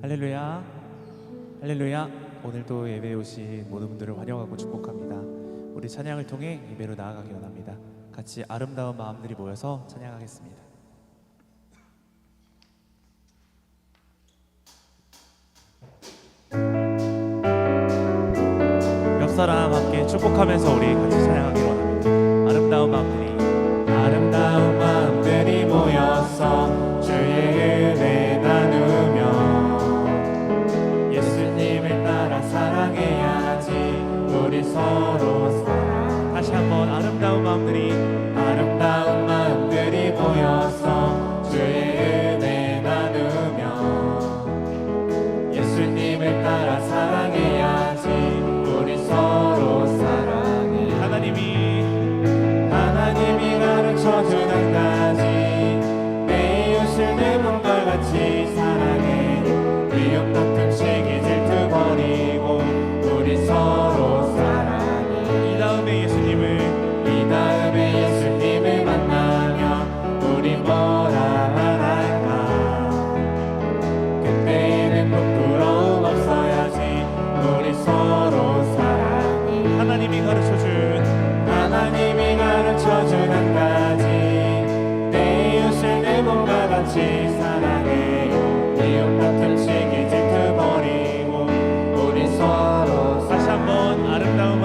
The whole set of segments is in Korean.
할렐루야, 할렐루야. 오늘도 예배에 오신 모든 분들을 환영하고 축복합니다. 우리 찬양을 통해 예배로 나아가기 원합니다. 같이 아름다운 마음들이 모여서 찬양하겠습니다. 옆 사람 함께 축복하면서 우리 같이 찬양하기 원합니다. 아름다운 마음들이 모여서 주의 은혜 나누며 예수님을 따라 사랑해야지. 우리 서로 사랑. 다시 한번 아름다운 마음들이 모여서 주의 은혜 나누며 예수님을 따라 사랑해야지. 우리 서로 사랑해. 하나님이 가르쳐준 한 가지, 내 이웃을 내 몸과 같이 사랑해. 미움 다툼 시기 질투 버리고 우리 서로 사랑해. 이 다음에 예수님을 만나면 우리 뭐라 말할까. 그때에는 부끄러움 없어야지. 우리 서로 사랑해. 하나님이 가르쳐준 한 가지, 내 이웃을 내 몸과 같이 사랑해요. 미움 다툼 시기 질투 버리고 우리 서로. 다시 한번 아름다운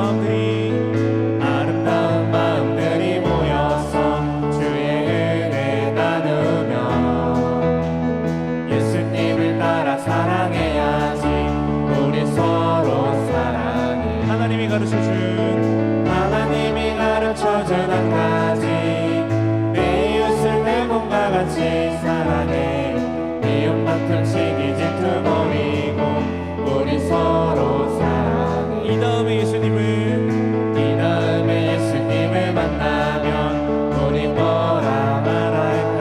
마음들이 모여서 주의 은혜 나누며 예수님을 따라 사랑해야지. 우리 서로 사랑해. 하나님이 가르쳐준 한 가지, 내 이웃을 내 몸과 같이 사랑해. 미움 다툼 시기 질투 버리고 우리 서로 사랑해. 이 다음에 예수님을 만나면 우리 뭐라 말할까.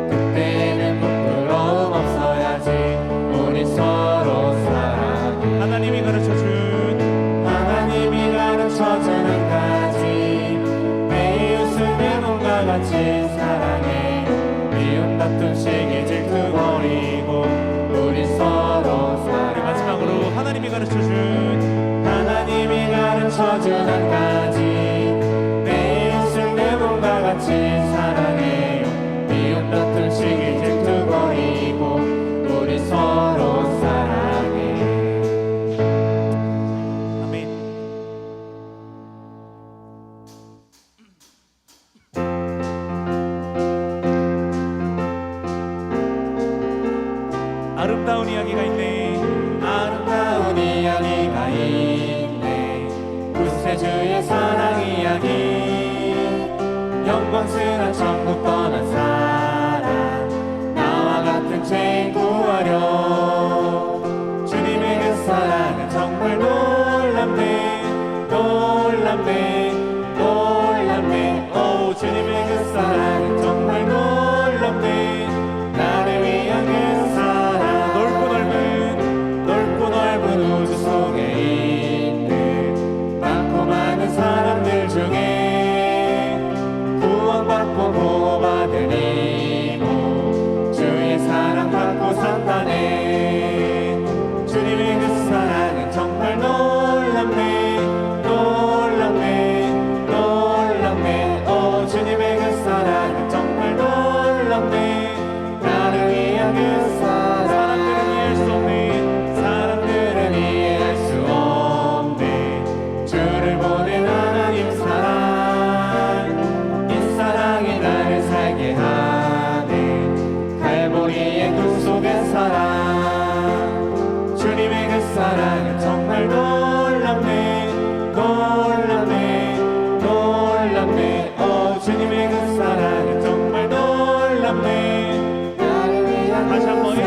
그때는 부끄러움 없어야지. 우리 서로 사랑해. 하나님이 가르쳐준 한 가지, 내 이웃을 내 몸과 같이 사랑해. 미움 다툼 시기 질투 버리고 우리 서로 사랑해. 마지막으로 하나님이 가르쳐준 한 가지, 내 이웃을 내 몸과 같이 사랑해요. 미움 다툼 시기 질투 버리고 우리 서로 사랑해. 아멘. 아름다운 이야기가 있네. 구세주의 사랑 이야기. 영광스런 천국 떠난 사랑, 나와 같은 죄인 구하려. 주님의 그 사랑은 정말 놀랍네. 오, 주님의 그 사랑은 정말 놀랍네. 나를 위한 그 사랑, 넓고 넓은 우주 속에 있는 많고 많은 사람들 중에 구원받고 보호받은 이모, 주의 사랑 받고 산다네. 주님의 그 사랑은 정말 놀랍네. 오, 주님의 그 사랑은 정말 놀랍네. 나를 위한 그 사랑, 사람들은 이해할 수 없네. 주를 보낸 하나님 사랑, 이 사랑이 나를 살게 하네. 갈보리의 굴 속의 사랑, 주님의 그 사랑은 정말 놀랍네. 오, 주님의 그 사랑은 정말 놀랍네. 나를 위한 다시 한번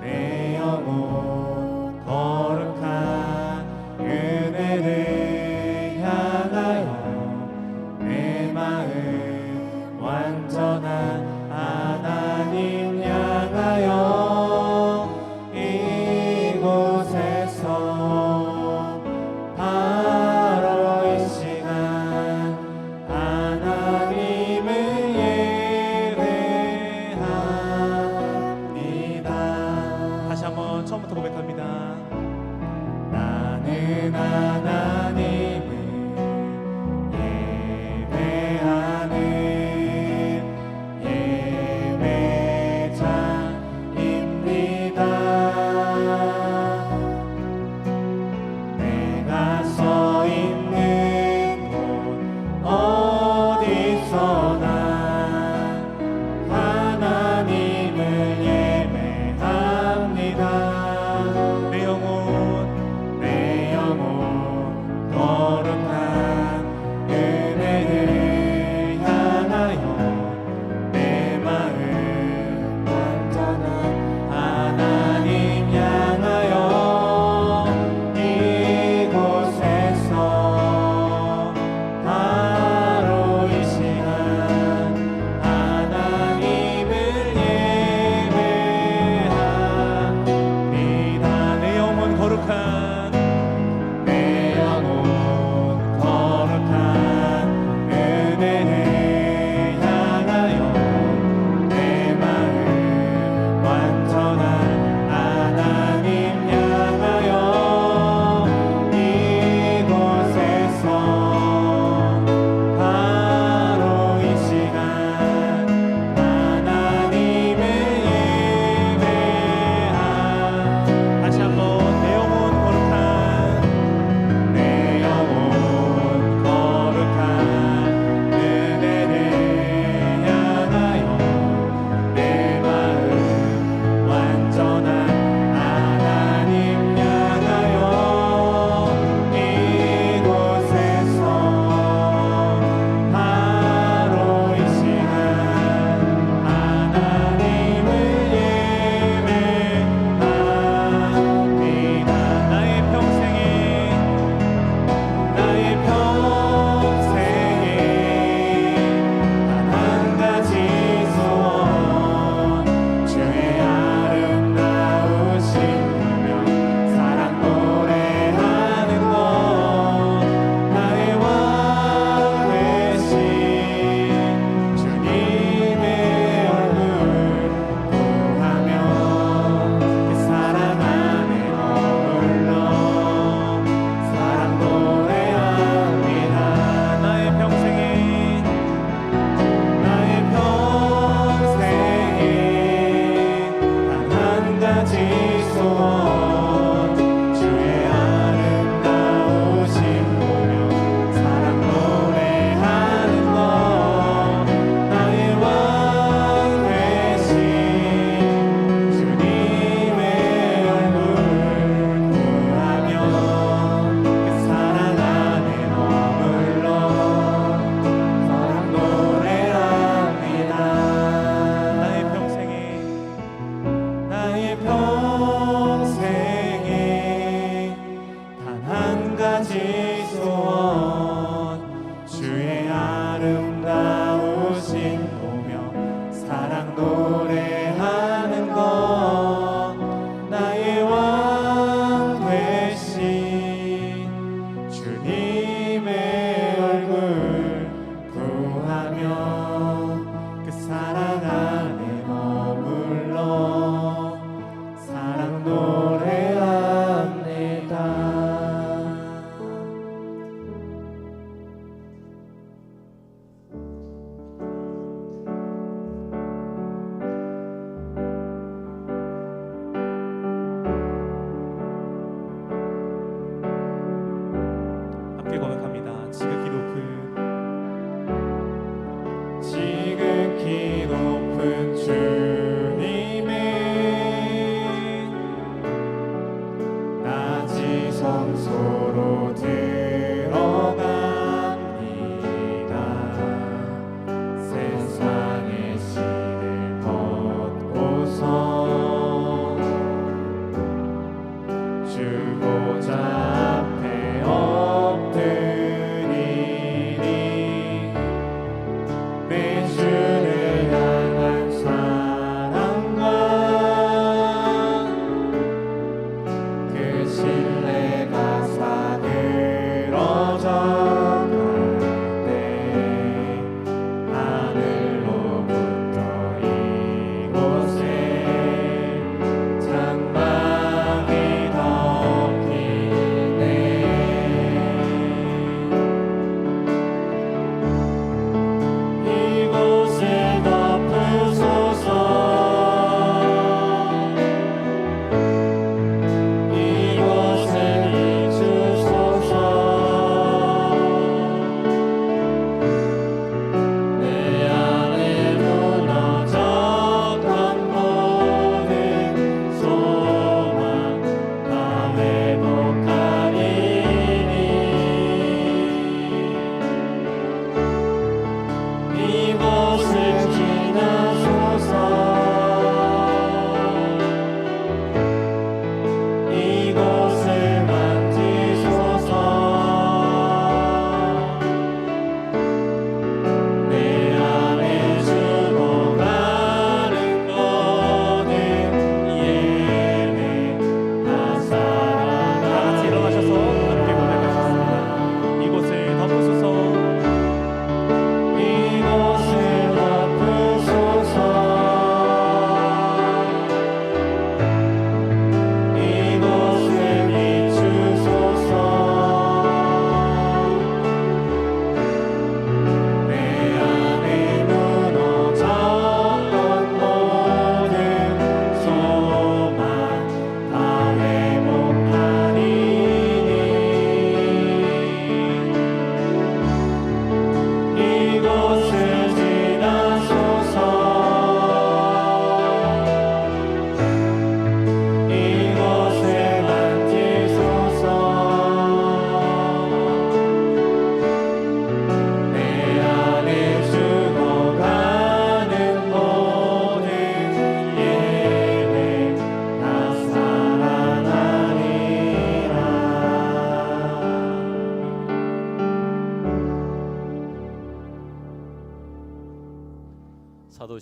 내 영혼 거룩한 은혜를 향하여 내 마음 완전한 하나님 향하여 이곳에서 바로 이 시간 하나님을 예배합니다. 다시 한번 처음부터 고백합니다. 나는 하나님을 예배하는 예배자입니다. 내가 서 있는 곳 어디서나 하나님을 예배합니다. 내 영혼 거룩한 은혜를 향하여 내 마음 완전한 하나님 향하여 이곳에서 바로 이 시간 하나님을 예배합니다. 내 영혼 거룩한 내 영혼 거룩한 은혜를 향하여 내 마음 완전한 하나님 향하여 이곳에서 바로 이 시간 하나님을 예배합니다. 다시 한번 내 영혼 거룩한 내 영혼 거룩한 은혜를 향하여 내 마음 완전한 하나님 향하여 이곳에서 바로 이 시간 하나님을 예배합니다. 나의 평생에 단 한 가지 소원 주의 아름다우신 보며 사랑 노래하는 것 나의 왕 되신 주님의 얼굴 구하며 그 사랑 안에 머물러 사랑 노래합니다. 나의 평생에 단 한 가지 소원 주의 아름다우신 보며 사랑 노래하는 것 나의 왕 되신 주님의 얼굴 구하며 그 사랑 안에 머물러 사랑 노래합니다. 나의 평생에 단 한 가지 소원 주의 아름다우신 보며 사랑 노래하는 것 나의 왕 되신 주님의 얼굴 구하며 그 사랑 안에 머물러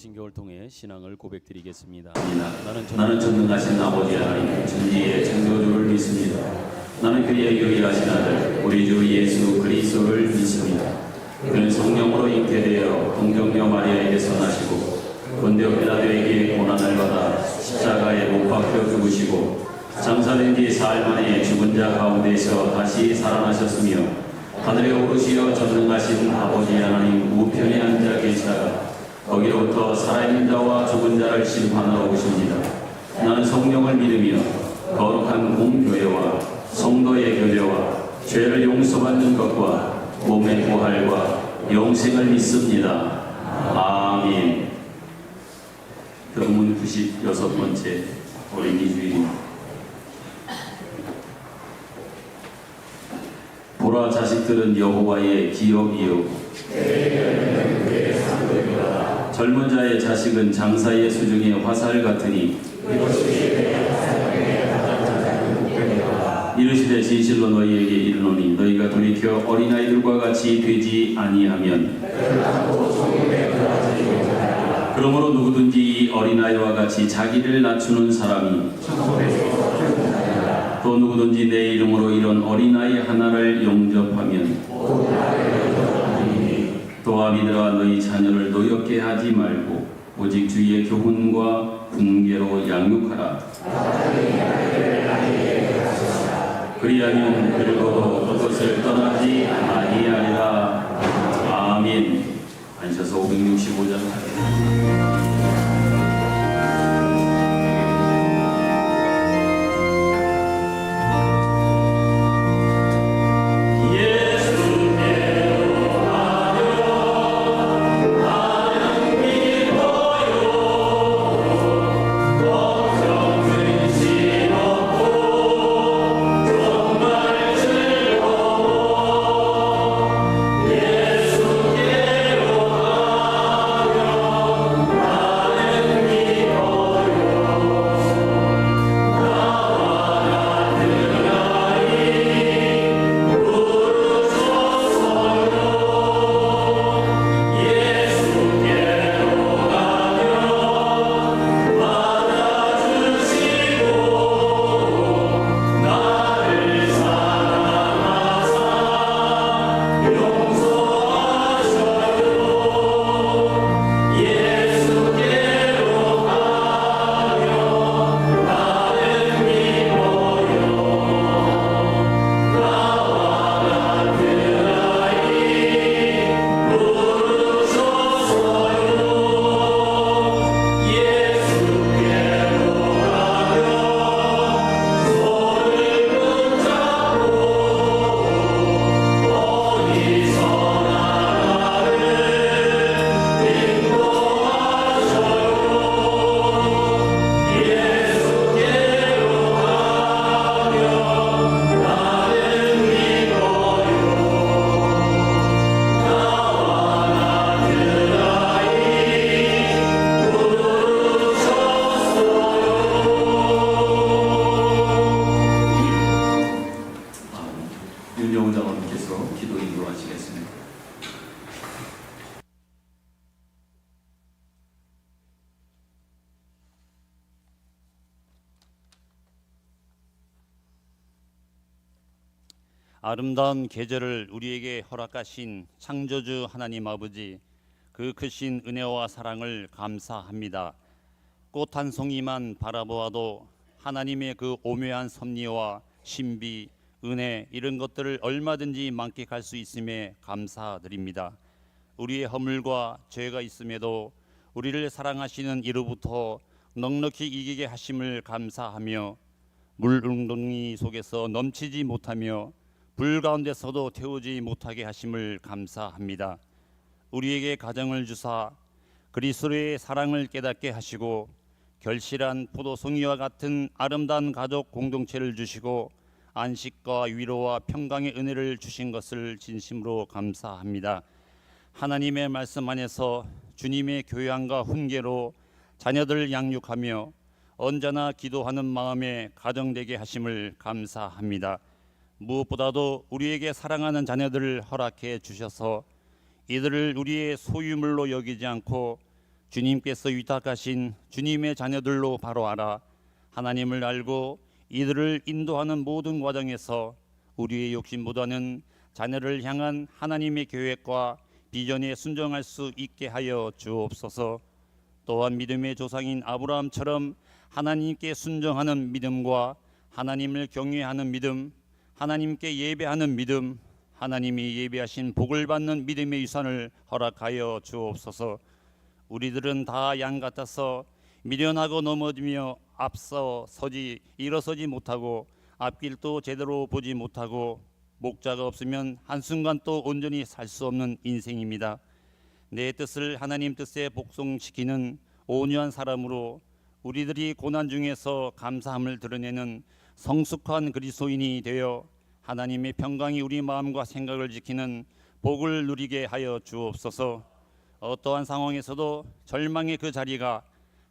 사도신경을 통해 신앙을 고백드리겠습니다. 나는 전능하신 아버지 하나님 전지의 창조주를 믿습니다. 나는 그의 유일하신 아들 우리 주 예수 그리스도를 믿습니다. 그는 성령으로 잉태되어 동정녀 마리아에게서 나시고 본디오 빌라도에게 고난을 받아 십자가에 못 박혀 죽으시고 장사된 지 사흘 만에 죽은 자 가운데서 다시 살아나셨으며 하늘에 오르시어 전능하신 아버지 하나님 우편에 앉아 계시다가 거기로부터 살아있는 자와 죽은 자를 심판하러 오십니다. 나는 성령을 믿으며 거룩한 공교회와 성도의 교제와 죄를 용서받는 것과 몸의 부활과 영생을 믿습니다. 아멘. 드문 96번째 어린이 주일입니다. 보라 자식들은 여호와의 기업이요 젊은 자의 자식은 장사의 수중의 화살 같으니 이르시되 진실로 너희에게 이르노니 너희가 돌이켜 어린아이들과 같이 되지 아니하면 그러므로 누구든지 이 어린아이와 같이 자기를 낮추는 사람이 또 누구든지 내 이름으로 이런 어린아이 하나를 영접하면 또 아비들아 너희 자녀를 노엽게 하지 말고 오직 주의 교훈과 훈계로 양육하라. 그리하면 그리고도 그것을 떠나지 아니하리라. 아멘. 앉으셔서 565장 윤영호 장로님께서 기도 인도하시겠습니다. 아름다운 계절을 우리에게 허락하신 창조주 하나님 아버지, 그 크신 은혜와 사랑을 감사합니다. 꽃 한 송이만 바라보아도 하나님의 그 오묘한 섭리와 신비, 은혜 이런 것들을 얼마든지 만끽할 수 있음에 감사드립니다. 우리의 허물과 죄가 있음에도 우리를 사랑하시는 이로부터 넉넉히 이기게 하심을 감사하며 물웅덩이 속에서 넘치지 못하며 불 가운데서도 태우지 못하게 하심을 감사합니다. 우리에게 가정을 주사 그리스도의 사랑을 깨닫게 하시고 결실한 포도송이와 같은 아름다운 가족 공동체를 주시고 안식과 위로와 평강의 은혜를 주신 것을 진심으로 감사합니다. 하나님의 말씀 안에서 주님의 교양과 훈계로 자녀들을 양육하며 언제나 기도하는 마음에 가정되게 하심을 감사합니다. 무엇보다도 우리에게 사랑하는 자녀들을 허락해 주셔서 이들을 우리의 소유물로 여기지 않고 주님께서 위탁하신 주님의 자녀들로 바로 알아 하나님을 알고 이들을 인도하는 모든 과정에서 우리의 욕심보다는 자녀를 향한 하나님의 계획과 비전에 순종할 수 있게 하여 주옵소서. 또한 믿음의 조상인 아브라함처럼 하나님께 순종하는 믿음과 하나님을 경외하는 믿음, 하나님께 예배하는 믿음, 하나님이 예배하신 복을 받는 믿음의 유산을 허락하여 주옵소서. 우리들은 다 양 같아서 미련하고 넘어지며 앞서 서지 일어서지 못하고 앞길도 제대로 보지 못하고 목자가 없으면 한순간도 온전히 살 수 없는 인생입니다. 내 뜻을 하나님 뜻에 복종시키는 온유한 사람으로 우리들이 고난 중에서 감사함을 드러내는 성숙한 그리스도인이 되어 하나님의 평강이 우리 마음과 생각을 지키는 복을 누리게 하여 주옵소서. 어떠한 상황에서도 절망의 그 자리가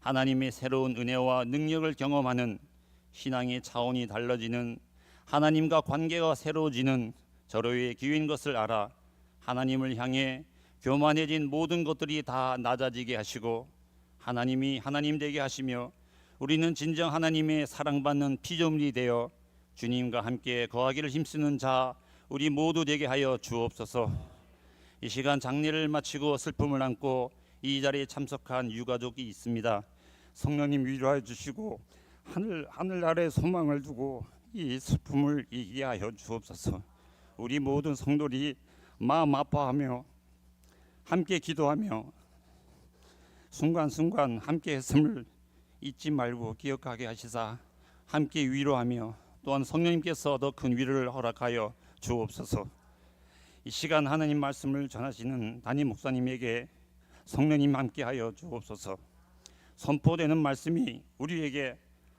하나님의 새로운 은혜와 능력을 경험하는 신앙의 차원이 달라지는 하나님과 관계가 새로워지는 절호의 기회인 것을 알아 하나님을 향해 교만해진 모든 것들이 다 낮아지게 하시고 하나님이 하나님 되게 하시며 우리는 진정 하나님의 사랑받는 피조물이 되어 주님과 함께 거하기를 힘쓰는 자 우리 모두 되게 하여 주옵소서. 이 시간 장례를 마치고 슬픔을 안고 이 자리에 참석한 유가족이 있습니다. 성령님 위로해 주시고 하늘 아래 소망을 두고 이 슬픔을 이기게 하여 주옵소서. 우리 모든 성도들이 마음 아파하며 함께 기도하며 순간순간 함께 했음을 잊지 말고 기억하게 하시사 함께 위로하며 또한 성령님께서 더 큰 위로를 허락하여 주옵소서. 이 시간 하나님 말씀을 전하시는 담임 목사님에게 성령님 함께하여 주옵소서. 선포되는 말씀이 우리에게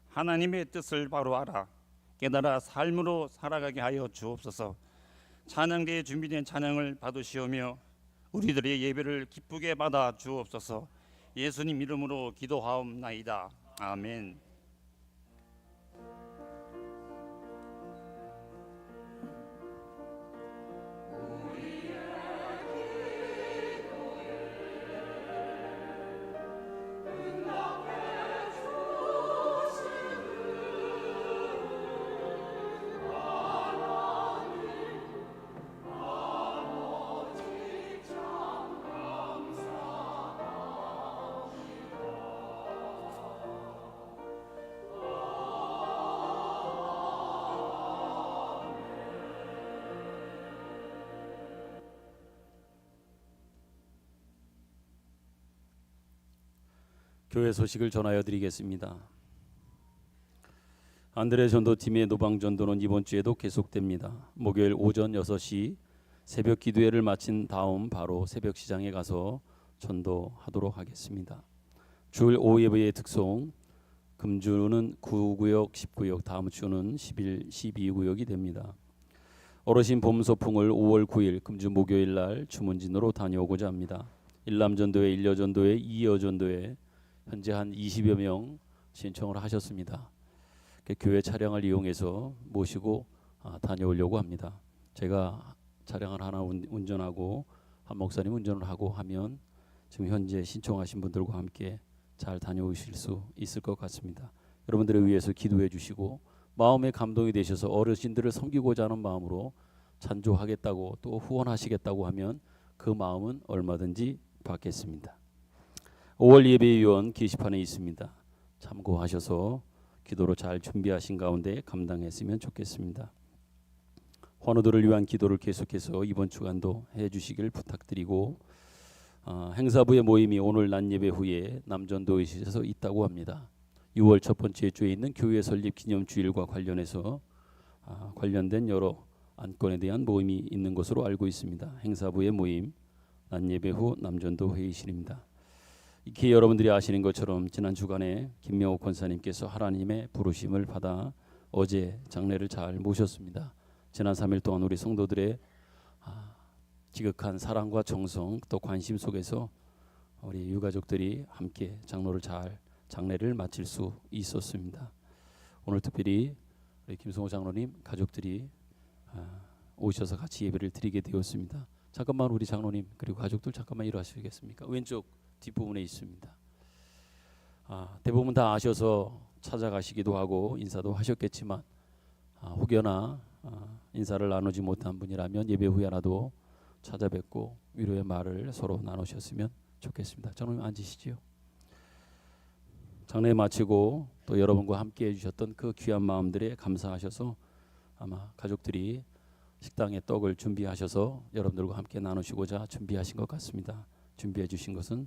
하나님의 뜻을 바로 알아 깨달아 삶으로 살아가게 하여 주옵소서. 찬양대에 준비된 찬양을 받으시오며 우리들의 예배를 기쁘게 받아 주옵소서. 예수님 이름으로 기도하옵나이다. 아멘. 교회 소식을 전하여 드리겠습니다. 안드레 전도팀의 노방 전도는 이번 주에도 계속됩니다. 목요일 오전 6시 새벽 기도회를 마친 다음 바로 새벽 시장에 가서 전도하도록 하겠습니다. 주일 오후 예배의 특송, 금주는 9구역, 10구역, 다음 주는 11, 12구역이 됩니다. 어르신 봄 소풍을 5월 9일 금주 목요일 날 주문진으로 다녀오고자 합니다. 일남전도회, 일여전도회, 이여전도회 현재 한 20여 명 신청을 하셨습니다. 교회 차량을 이용해서 모시고 다녀오려고 합니다. 제가 차량을 하나 운전하고 한 목사님 운전을 하고 하면 지금 현재 신청하신 분들과 함께 잘 다녀오실 수 있을 것 같습니다. 여러분들을 위해서 기도해 주시고 마음에 감동이 되셔서 어르신들을 섬기고자 하는 마음으로 찬조하겠다고 또 후원하시겠다고 하면 그 마음은 얼마든지 받겠습니다. 5월 예배위원 게시판에 있습니다. 참고하셔서 기도로 잘 준비하신 가운데 감당했으면 좋겠습니다. 환우들을 위한 기도를 계속해서 이번 주간도 해주시길 부탁드리고 행사부의 모임이 오늘 낮 예배 후에 남전도의실에서 있다고 합니다. 6월 첫 번째 주에 있는 교회 설립 기념주일과 관련해서 관련된 여러 안건에 대한 모임이 있는 것으로 알고 있습니다. 행사부의 모임 낮 예배 후 남전도 회의실입니다. 이렇게 여러분들이 아시는 것처럼 지난 주간에 김명옥 권사님께서 하나님의 부르심을 받아 어제 장례를 잘 모셨습니다. 지난 3일 동안 우리 성도들의 지극한 사랑과 정성 또 관심 속에서 우리 유가족들이 함께 장례를 마칠 수 있었습니다. 오늘 특별히 우리 김성호 장로님 가족들이 오셔서 같이 예배를 드리게 되었습니다. 잠깐만 우리 장로님 그리고 가족들 잠깐만 일어나시겠습니까? 왼쪽 뒷부분에 있습니다. 대부분 다 아셔서 찾아가시기도 하고 인사도 하셨겠지만 혹여나 인사를 나누지 못한 분이라면 예배 후에라도 찾아뵙고 위로의 말을 서로 나누셨으면 좋겠습니다. 저는 앉으시지요. 장례 마치고 또 여러분과 함께 해주셨던 그 귀한 마음들에 감사하셔서 아마 가족들이 식당에 떡을 준비하셔서 여러분들과 함께 나누시고자 준비하신 것 같습니다. 준비해 주신 것은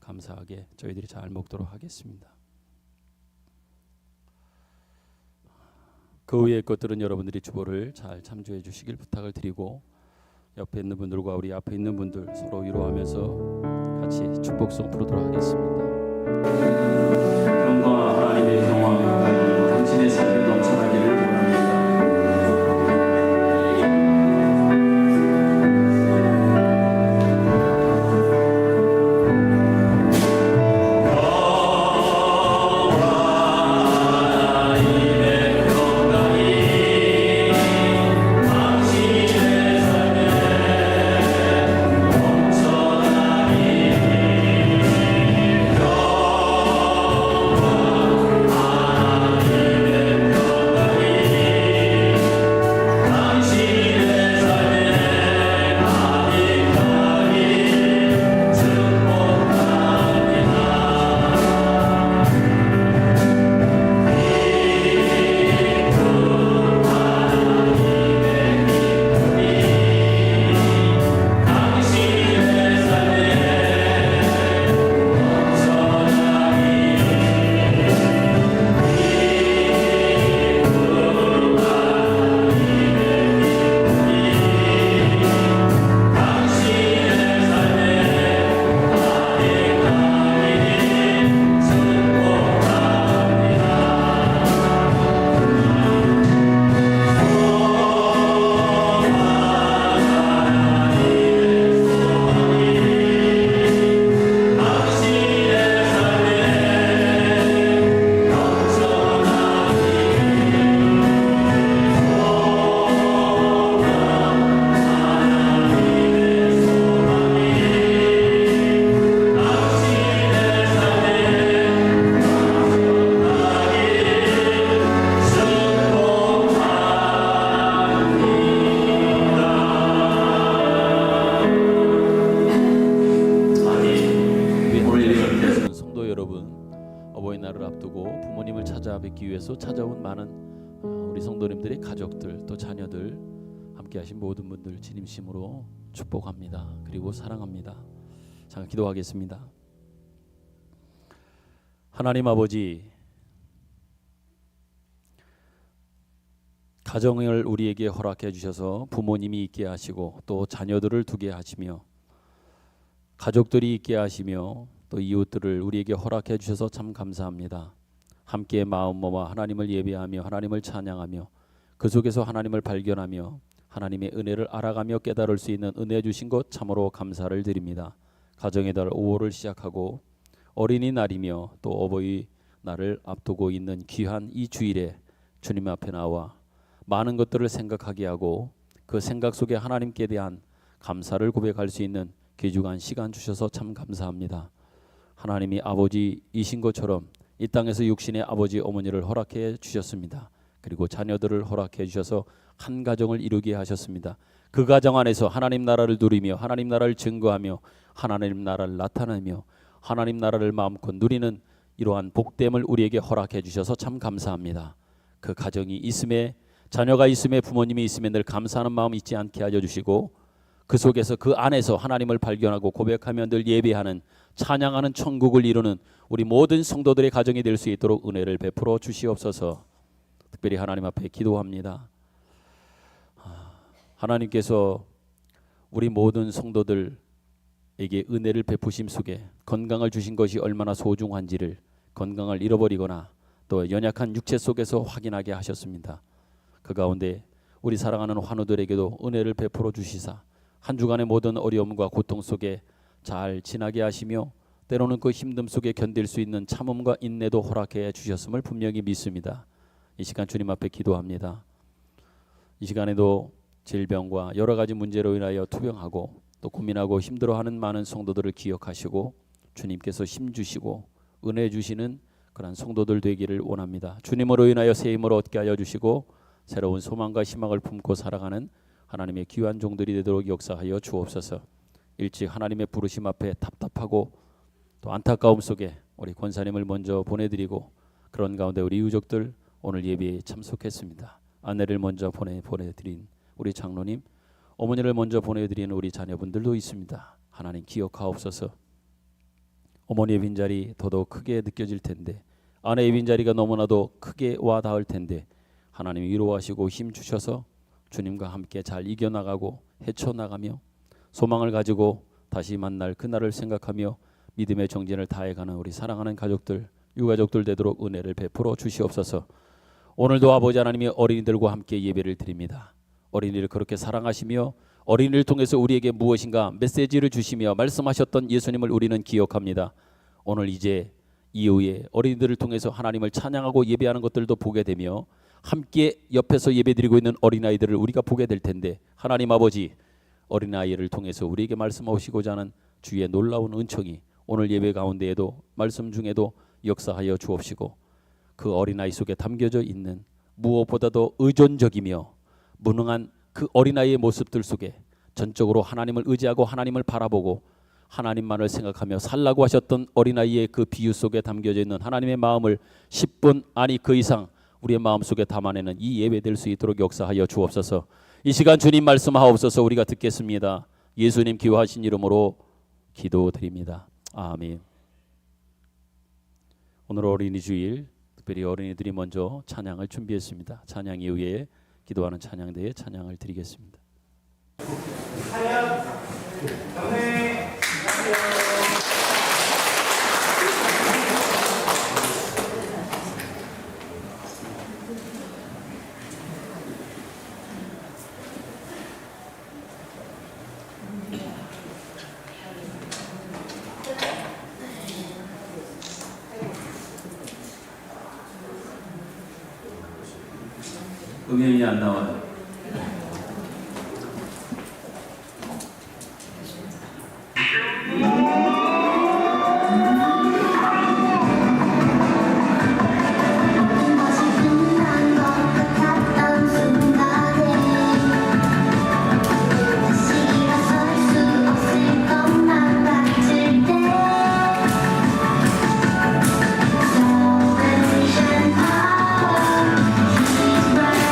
감사하게 저희들이 잘 먹도록 하겠습니다. 그 외의 것들은 여러분들이 주보를 잘 참조해 주시길 부탁을 드리고 옆에 있는 분들과 우리 앞에 있는 분들 서로 위로하면서 같이 축복송 부르도록 하겠습니다. 평강과 하나님의 평화가 당신의 삶에 넘쳐나기를 원합니다. 어버이날을 앞두고 부모님을 찾아뵙기 위해서 찾아온 많은 우리 성도님들의 가족들 또 자녀들 함께하신 모든 분들 진심으로 축복합니다. 그리고 사랑합니다. 잠깐 기도하겠습니다. 하나님 아버지, 가정을 우리에게 허락해 주셔서 부모님이 있게 하시고 또 자녀들을 두게 하시며 가족들이 있게 하시며 또 이웃들을 우리에게 허락해 주셔서 참 감사합니다. 함께 마음 모아 하나님을 예배하며 하나님을 찬양하며 그 속에서 하나님을 발견하며 하나님의 은혜를 알아가며 깨달을 수 있는 은혜 주신 것 참으로 감사를 드립니다. 가정의 달 5월을 시작하고 어린이날이며 또 어버이날을 앞두고 있는 귀한 이 주일에 주님 앞에 나와 많은 것들을 생각하게 하고 그 생각 속에 하나님께 대한 감사를 고백할 수 있는 귀중한 시간 주셔서 참 감사합니다. 하나님이 아버지이신 것처럼 이 땅에서 육신의 아버지 어머니를 허락해 주셨습니다. 그리고 자녀들을 허락해 주셔서 한 가정을 이루게 하셨습니다. 그 가정 안에서 하나님 나라를 누리며 하나님 나라를 증거하며 하나님 나라를 나타내며 하나님 나라를 마음껏 누리는 이러한 복됨을 우리에게 허락해 주셔서 참 감사합니다. 그 가정이 있음에 자녀가 있음에 부모님이 있음에 늘 감사하는 마음 잊지 않게 하여 주시고 그 속에서 그 안에서 하나님을 발견하고 고백하며 늘 예배하는 찬양하는 천국을 이루는 우리 모든 성도들의 가정이 될 수 있도록 은혜를 베풀어 주시옵소서. 특별히 하나님 앞에 기도합니다. 하나님께서 우리 모든 성도들에게 은혜를 베푸심 속에 건강을 주신 것이 얼마나 소중한지를 건강을 잃어버리거나 또 연약한 육체 속에서 확인하게 하셨습니다. 그 가운데 우리 사랑하는 환우들에게도 은혜를 베풀어 주시사 한 주간의 모든 어려움과 고통 속에 잘 지나게 하시며 때로는 그 힘듦 속에 견딜 수 있는 참음과 인내도 허락해 주셨음을 분명히 믿습니다. 이 시간 주님 앞에 기도합니다. 이 시간에도 질병과 여러 가지 문제로 인하여 투병하고 또 고민하고 힘들어하는 많은 성도들을 기억하시고 주님께서 힘 주시고 은혜 주시는 그런 성도들 되기를 원합니다. 주님으로 인하여 새 힘을 얻게 하여 주시고 새로운 소망과 희망을 품고 살아가는 하나님의 귀한 종들이 되도록 역사하여 주옵소서. 일찍 하나님의 부르심 앞에 답답하고 또 안타까움 속에 우리 권사님을 먼저 보내드리고 그런 가운데 우리 유족들 오늘 예배에 참석했습니다. 아내를 먼저 보내드린 우리 장로님, 어머니를 먼저 보내드리는 우리 자녀분들도 있습니다. 하나님 기억하옵소서. 어머니의 빈자리 더더욱 크게 느껴질 텐데 아내의 빈자리가 너무나도 크게 와 닿을 텐데 하나님 위로하시고 힘 주셔서 주님과 함께 잘 이겨나가고 헤쳐나가며 소망을 가지고 다시 만날 그날을 생각하며 믿음의 정진을 다해가는 우리 사랑하는 가족들, 유가족들 되도록 은혜를 베풀어 주시옵소서. 오늘도 아버지 하나님이 어린이들과 함께 예배를 드립니다. 어린이를 그렇게 사랑하시며 어린이를 통해서 우리에게 무엇인가 메시지를 주시며 말씀하셨던 예수님을 우리는 기억합니다. 오늘 이제 이후에 어린이들을 통해서 하나님을 찬양하고 예배하는 것들도 보게 되며 함께 옆에서 예배드리고 있는 어린아이들을 우리가 보게 될 텐데 하나님 아버지 어린아이를 통해서 우리에게 말씀하시고자 하는 주의 놀라운 은총이 오늘 예배 가운데에도 말씀 중에도 역사하여 주옵시고 그 어린아이 속에 담겨져 있는 무엇보다도 의존적이며 무능한 그 어린아이의 모습들 속에 전적으로 하나님을 의지하고 하나님을 바라보고 하나님만을 생각하며 살라고 하셨던 어린아이의 그 비유 속에 담겨져 있는 하나님의 마음을 10분 아니 그 이상 우리의 마음속에 담아내는 이 예배 될 수 있도록 역사하여 주옵소서. 이 시간 주님 말씀하옵소서. 우리가 듣겠습니다. 예수님 기호하신 이름으로 기도드립니다. 아멘. 오늘 어린이 주일 특별히 어린이들이 먼저 찬양을 준비했습니다. 찬양 이후에 기도하는 찬양대에 찬양을 드리겠습니다. 음향이 안 나와요. Salvation power, His word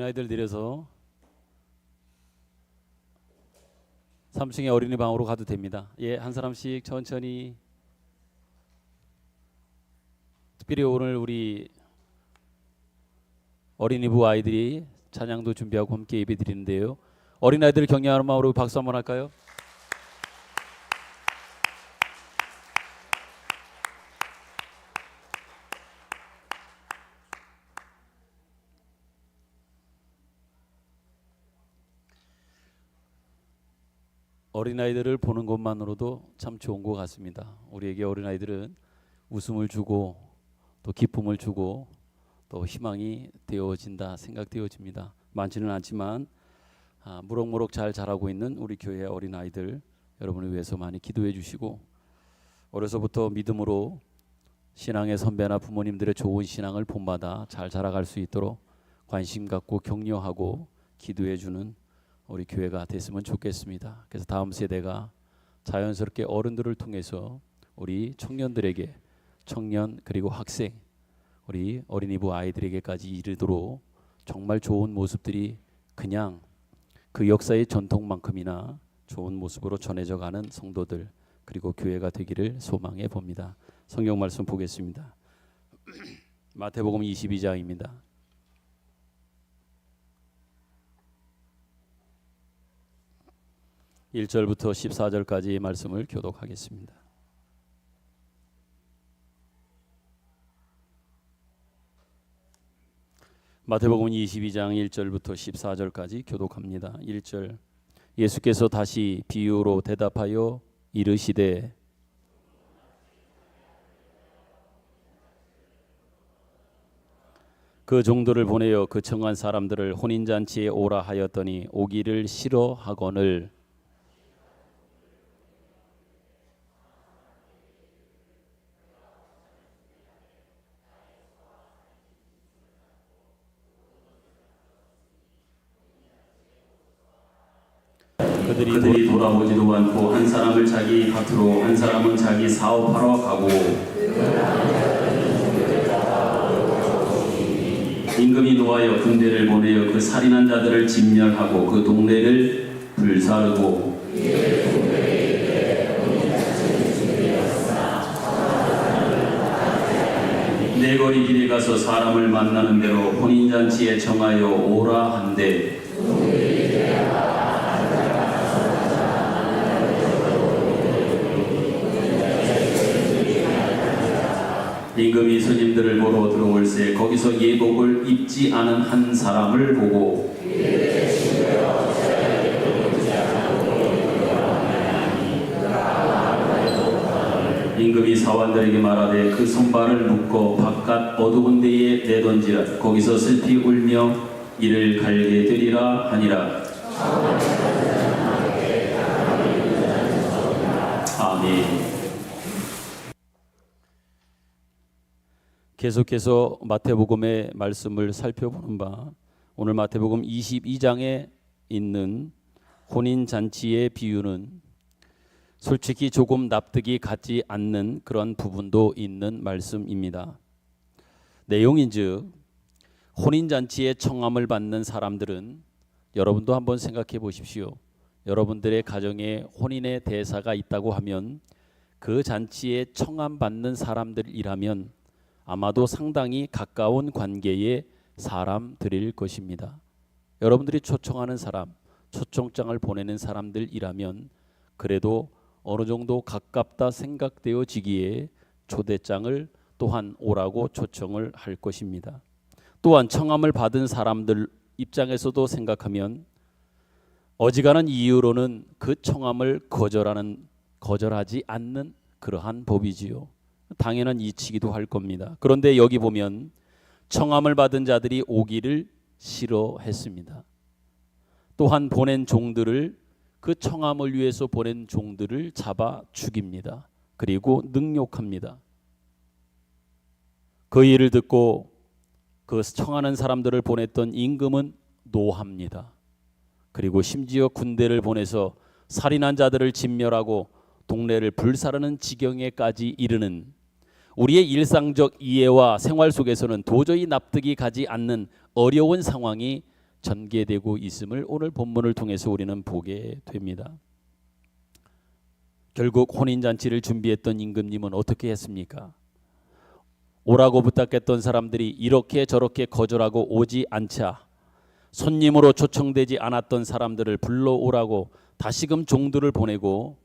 어린아이들 내려서 3층의 어린이 방으로 가도 됩니다. 예, 한 사람씩 천천히. 특별히 오늘 우리 어린이부 아이들이 찬양도 준비하고 함께 예배 드리는데요. 어린아이들을 격려하는 마음으로 박수 한번 할까요? 어린아이들을 보는 것만으로도 참 좋은 것 같습니다. 우리에게 어린아이들은 웃음을 주고 또 기쁨을 주고 또 희망이 되어진다 생각되어집니다. 많지는 않지만 무럭무럭 잘 자라고 있는 우리 교회의 어린아이들 여러분을 위해서 많이 기도해 주시고, 어려서부터 믿음으로 신앙의 선배나 부모님들의 좋은 신앙을 본받아 잘 자라갈 수 있도록 관심 갖고 격려하고 기도해 주는 우리 교회가 됐으면 좋겠습니다. 그래서 다음 세대가 자연스럽게 어른들을 통해서 우리 청년들에게, 청년 그리고 학생, 우리 어린이부 아이들에게까지 이르도록 정말 좋은 모습들이 그냥 그 역사의 전통만큼이나 좋은 모습으로 전해져 가는 성도들, 그리고 교회가 되기를 소망해 봅니다. 성경 말씀 보겠습니다. 마태복음 22장입니다. 1절부터 14절까지의 말씀을 교독하겠습니다. 마태복음 22장 1절부터 14절까지 교독합니다. 1절 예수께서 다시 비유로 대답하여 이르시되 그 종들을 보내어 그 청한 사람들을 혼인잔치에 오라 하였더니 오기를 싫어하거늘 그들이 돌아보지도 않고 한 사람을 자기 밭으로 한 사람은 자기 사업하러 가고 임금이 노하여 군대를 보내어 그 살인한 자들을 진멸하고 그 동네를 불사르고 내 거리 길에 가서 사람을 만나는 대로 혼인잔치에 청하여 오라 한대 임금이 손님들을 보러 들어올새 거기서 예복을 입지 않은 한 사람을 보고 임금이 사원들에게 말하되 그 손발을 묶어 바깥 어두운 데에 내던지라 거기서 슬피 울며 이를 갈게 되리라 하니라. 아멘. 계속해서 마태복음의 말씀을 살펴보는 바 오늘 마태복음 22장에 있는 혼인잔치의 비유는 솔직히 조금 납득이 가지 않는 그런 부분도 있는 말씀입니다. 내용인즉 혼인잔치에 청함을 받는 사람들은 여러분도 한번 생각해 보십시오. 여러분들의 가정에 혼인의 대사가 있다고 하면 그 잔치에 청함받는 사람들이라면 아마도 상당히 가까운 관계의 사람들일 것입니다. 여러분들이 초청하는 사람, 초청장을 보내는 사람들이라면 그래도 어느 정도 가깝다 생각되어지기에 초대장을 또한 오라고 초청을 할 것입니다. 또한 청함을 받은 사람들 입장에서도 생각하면 어지간한 이유로는 그 청함을 거절하지 않는 그러한 법이지요. 당연한 이치기도 할 겁니다. 그런데 여기 보면 청함을 받은 자들이 오기를 싫어했습니다. 또한 보낸 종들을 그 청함을 위해서 보낸 종들을 잡아 죽입니다. 그리고 능욕합니다. 그 일을 듣고 그 청하는 사람들을 보냈던 임금은 노합니다. 그리고 심지어 군대를 보내서 살인한 자들을 진멸하고 동네를 불사르는 지경에까지 이르는 우리의 일상적 이해와 생활 속에서는 도저히 납득이 가지 않는 어려운 상황이 전개되고 있음을 오늘 본문을 통해서 우리는 보게 됩니다. 결국 혼인잔치를 준비했던 임금님은 어떻게 했습니까? 오라고 부탁했던 사람들이 이렇게 저렇게 거절하고 오지 않자 손님으로 초청되지 않았던 사람들을 불러오라고 다시금 종들을 보내고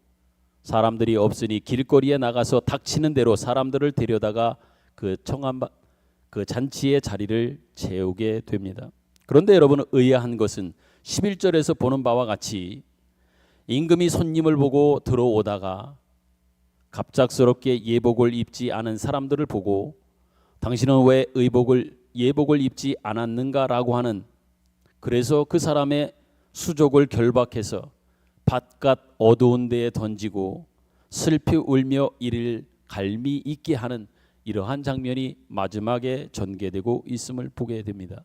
사람들이 없으니 길거리에 나가서 닥치는 대로 사람들을 데려다가 그 잔치의 자리를 채우게 됩니다. 그런데 여러분 의아한 것은 11절에서 보는 바와 같이 임금이 손님을 보고 들어오다가 갑작스럽게 예복을 입지 않은 사람들을 보고 당신은 왜 예복을 입지 않았는가라고 하는 그래서 그 사람의 수족을 결박해서 바깥 어두운 데에 던지고 슬피 울며 이를 갈미 있게 하는 이러한 장면이 마지막에 전개되고 있음을 보게 됩니다.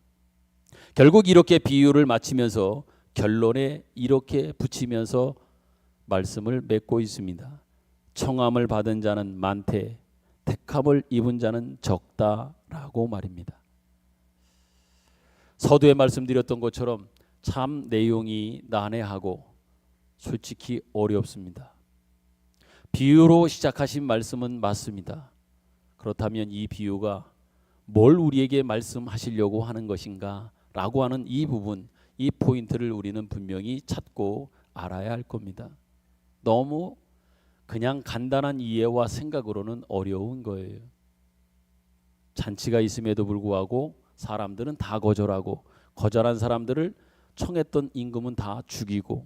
결국 이렇게 비유를 마치면서 결론에 이렇게 붙이면서 말씀을 맺고 있습니다. 청함을 받은 자는 많되 택함을 입은 자는 적다라고 말입니다. 서두에 말씀드렸던 것처럼 참 내용이 난해하고 솔직히 어렵습니다. 비유로 시작하신 말씀은 맞습니다. 그렇다면 이 비유가 뭘 우리에게 말씀하시려고 하는 것인가 라고 하는 이 부분, 이 포인트를 우리는 분명히 찾고 알아야 할 겁니다. 너무 그냥 간단한 이해와 생각으로는 어려운 거예요. 잔치가 있음에도 불구하고 사람들은 다 거절하고, 거절한 사람들을 청했던 임금은 다 죽이고,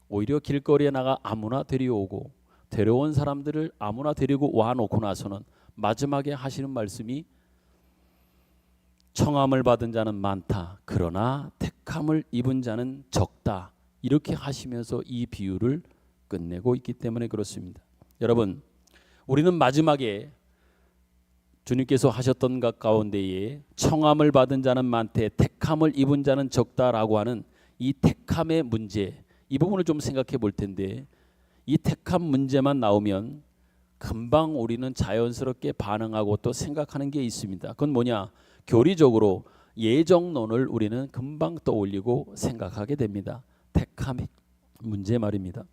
오히려 길거리에 나가 아무나 데려오고, 데려온 사람들을 아무나 데리고 와놓고 나서는 마지막에 하시는 말씀이 청함을 받은 자는 많다, 그러나 택함을 입은 자는 적다, 이렇게 하시면서 이 비유를 끝내고 있기 때문에 그렇습니다. 여러분, 우리는 마지막에 주님께서 하셨던 것 가운데에 청함을 받은 자는 많되 택함을 입은 자는 적다라고 하는 이 택함의 문제, 이 부분을 좀 생각해 볼 텐데, 이 택함 문제만 나오면 금방 우리는 자연스럽게 반응하고 또 생각하는 게 있습니다. 그건 뭐냐? 교리적으로 예정론을 우리는 금방 떠올리고 생각하게 됩니다. 택함의 문제 말입니다.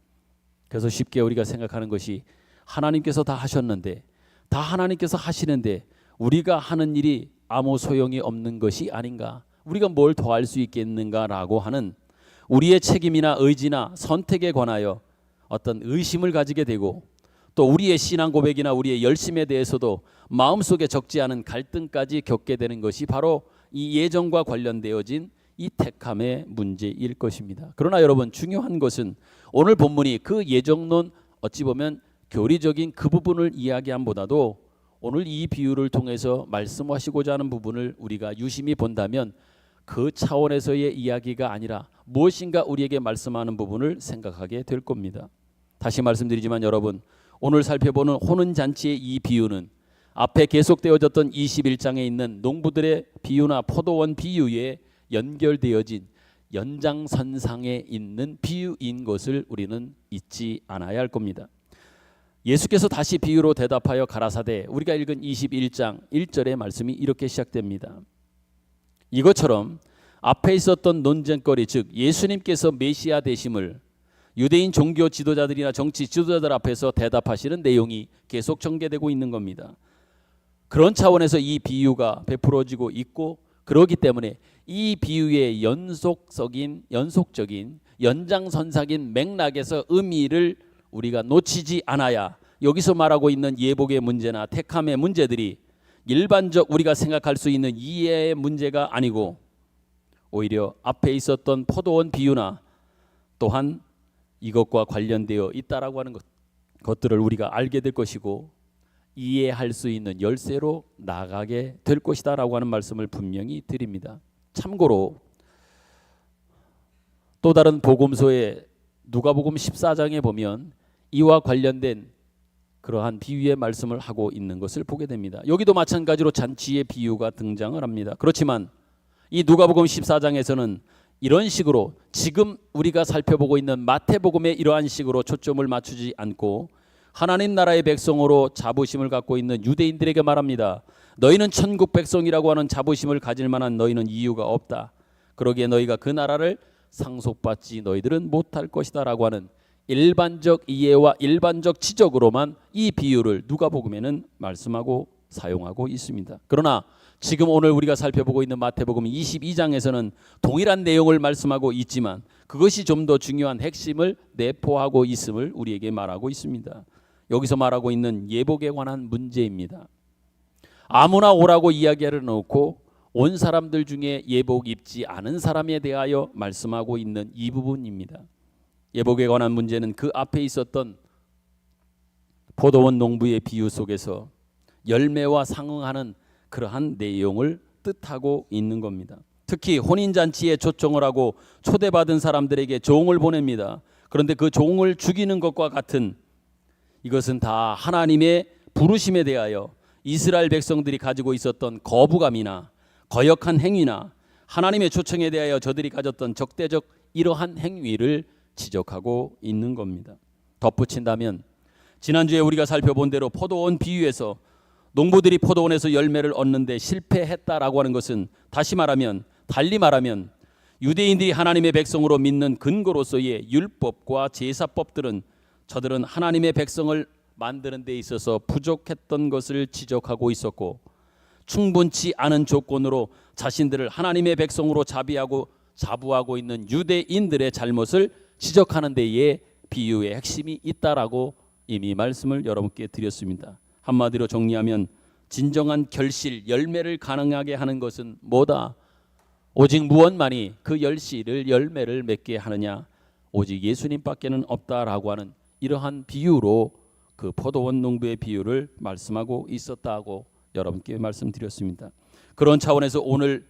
그래서 쉽게 우리가 생각하는 것이, 하나님께서 다 하셨는데, 다 하나님께서 하시는데 우리가 하는 일이 아무 소용이 없는 것이 아닌가, 우리가 뭘 더 할 수 있겠는가라고 하는 우리의 책임이나 의지나 선택에 관하여 어떤 의심을 가지게 되고, 또 우리의 신앙 고백이나 우리의 열심에 대해서도 마음속에 적지 않은 갈등까지 겪게 되는 것이 바로 이 예정과 관련되어진 이 택함의 문제일 것입니다. 그러나 여러분, 중요한 것은 오늘 본문이 그 예정론, 어찌 보면 교리적인 그 부분을 이야기함보다도 오늘 이 비유를 통해서 말씀하시고자 하는 부분을 우리가 유심히 본다면 그 차원에서의 이야기가 아니라 무엇인가 우리에게 말씀하는 부분을 생각하게 될 겁니다. 다시 말씀드리지만 여러분, 오늘 살펴보는 혼인잔치의 이 비유는 앞에 계속되어졌던 21장에 있는 농부들의 비유나 포도원 비유에 연결되어진 연장선상에 있는 비유인 것을 우리는 잊지 않아야 할 겁니다. 예수께서 다시 비유로 대답하여 가라사대, 우리가 읽은 21장 1절의 말씀이 이렇게 시작됩니다. 이것처럼 앞에 있었던 논쟁거리, 즉 예수님께서 메시아 되심을 유대인 종교 지도자들이나 정치 지도자들 앞에서 대답하시는 내용이 계속 전개되고 있는 겁니다. 그런 차원에서 이 비유가 베풀어지고 있고, 그렇기 때문에 이 비유의 연속적인 연장선상인 맥락에서 의미를 우리가 놓치지 않아야 여기서 말하고 있는 예복의 문제나 택함의 문제들이 일반적 우리가 생각할 수 있는 이해의 문제가 아니고, 오히려 앞에 있었던 포도원 비유나 또한 이것과 관련되어 있다라고 하는 것들을 우리가 알게 될 것이고, 이해할 수 있는 열쇠로 나가게 될 것이다라고 하는 말씀을 분명히 드립니다. 참고로 또 다른 복음서에 누가복음 14장에 보면 이와 관련된 그러한 비유의 말씀을 하고 있는 것을 보게 됩니다. 여기도 마찬가지로 잔치의 비유가 등장을 합니다. 그렇지만 이 누가복음 14장에서는 이런 식으로 지금 우리가 살펴보고 있는 마태복음의 이러한 식으로 초점을 맞추지 않고 하나님 나라의 백성으로 자부심을 갖고 있는 유대인들에게 말합니다. 너희는 천국 백성이라고 하는 자부심을 가질 만한 너희는 이유가 없다. 그러기에 너희가 그 나라를 상속받지 너희들은 못할 것이다 라고 하는 일반적 이해와 일반적 지적으로만 이 비유를 누가복음에는 말씀하고 사용하고 있습니다. 그러나 지금 오늘 우리가 살펴보고 있는 마태복음 22장에서는 동일한 내용을 말씀하고 있지만 그것이 좀 더 중요한 핵심을 내포하고 있음을 우리에게 말하고 있습니다. 여기서 말하고 있는 예복에 관한 문제입니다. 아무나 오라고 이야기를 놓고 온 사람들 중에 예복 입지 않은 사람에 대하여 말씀하고 있는 이 부분입니다. 예복에 관한 문제는 그 앞에 있었던 포도원 농부의 비유 속에서 열매와 상응하는 그러한 내용을 뜻하고 있는 겁니다. 특히 혼인잔치에 초청을 하고 초대받은 사람들에게 종을 보냅니다. 그런데 그 종을 죽이는 것과 같은, 이것은 다 하나님의 부르심에 대하여 이스라엘 백성들이 가지고 있었던 거부감이나 거역한 행위나 하나님의 초청에 대하여 저들이 가졌던 적대적 이러한 행위를 지적하고 있는 겁니다. 덧붙인다면 지난주에 우리가 살펴본 대로 포도원 비유에서 농부들이 포도원에서 열매를 얻는데 실패했다라고 하는 것은 달리 말하면 유대인들이 하나님의 백성으로 믿는 근거로서의 율법과 제사법들은 저들은 하나님의 백성을 만드는 데 있어서 부족했던 것을 지적하고 있었고, 충분치 않은 조건으로 자신들을 하나님의 백성으로 자부하고 있는 유대인들의 잘못을 지적하는 데에 비유의 핵심이 있다라고 이미 말씀을 여러분께 드렸습니다. 한마디로 정리하면 진정한 결실, 열매를 가능하게 하는 것은 뭐다? 오직 무엇만이 그 열매를 맺게 하느냐? 오직 예수님밖에는 없다라고 하는 이러한 비유로 그 포도원 농부의 비유를 말씀하고 있었다고 여러분께 말씀드렸습니다. 그런 차원에서 오늘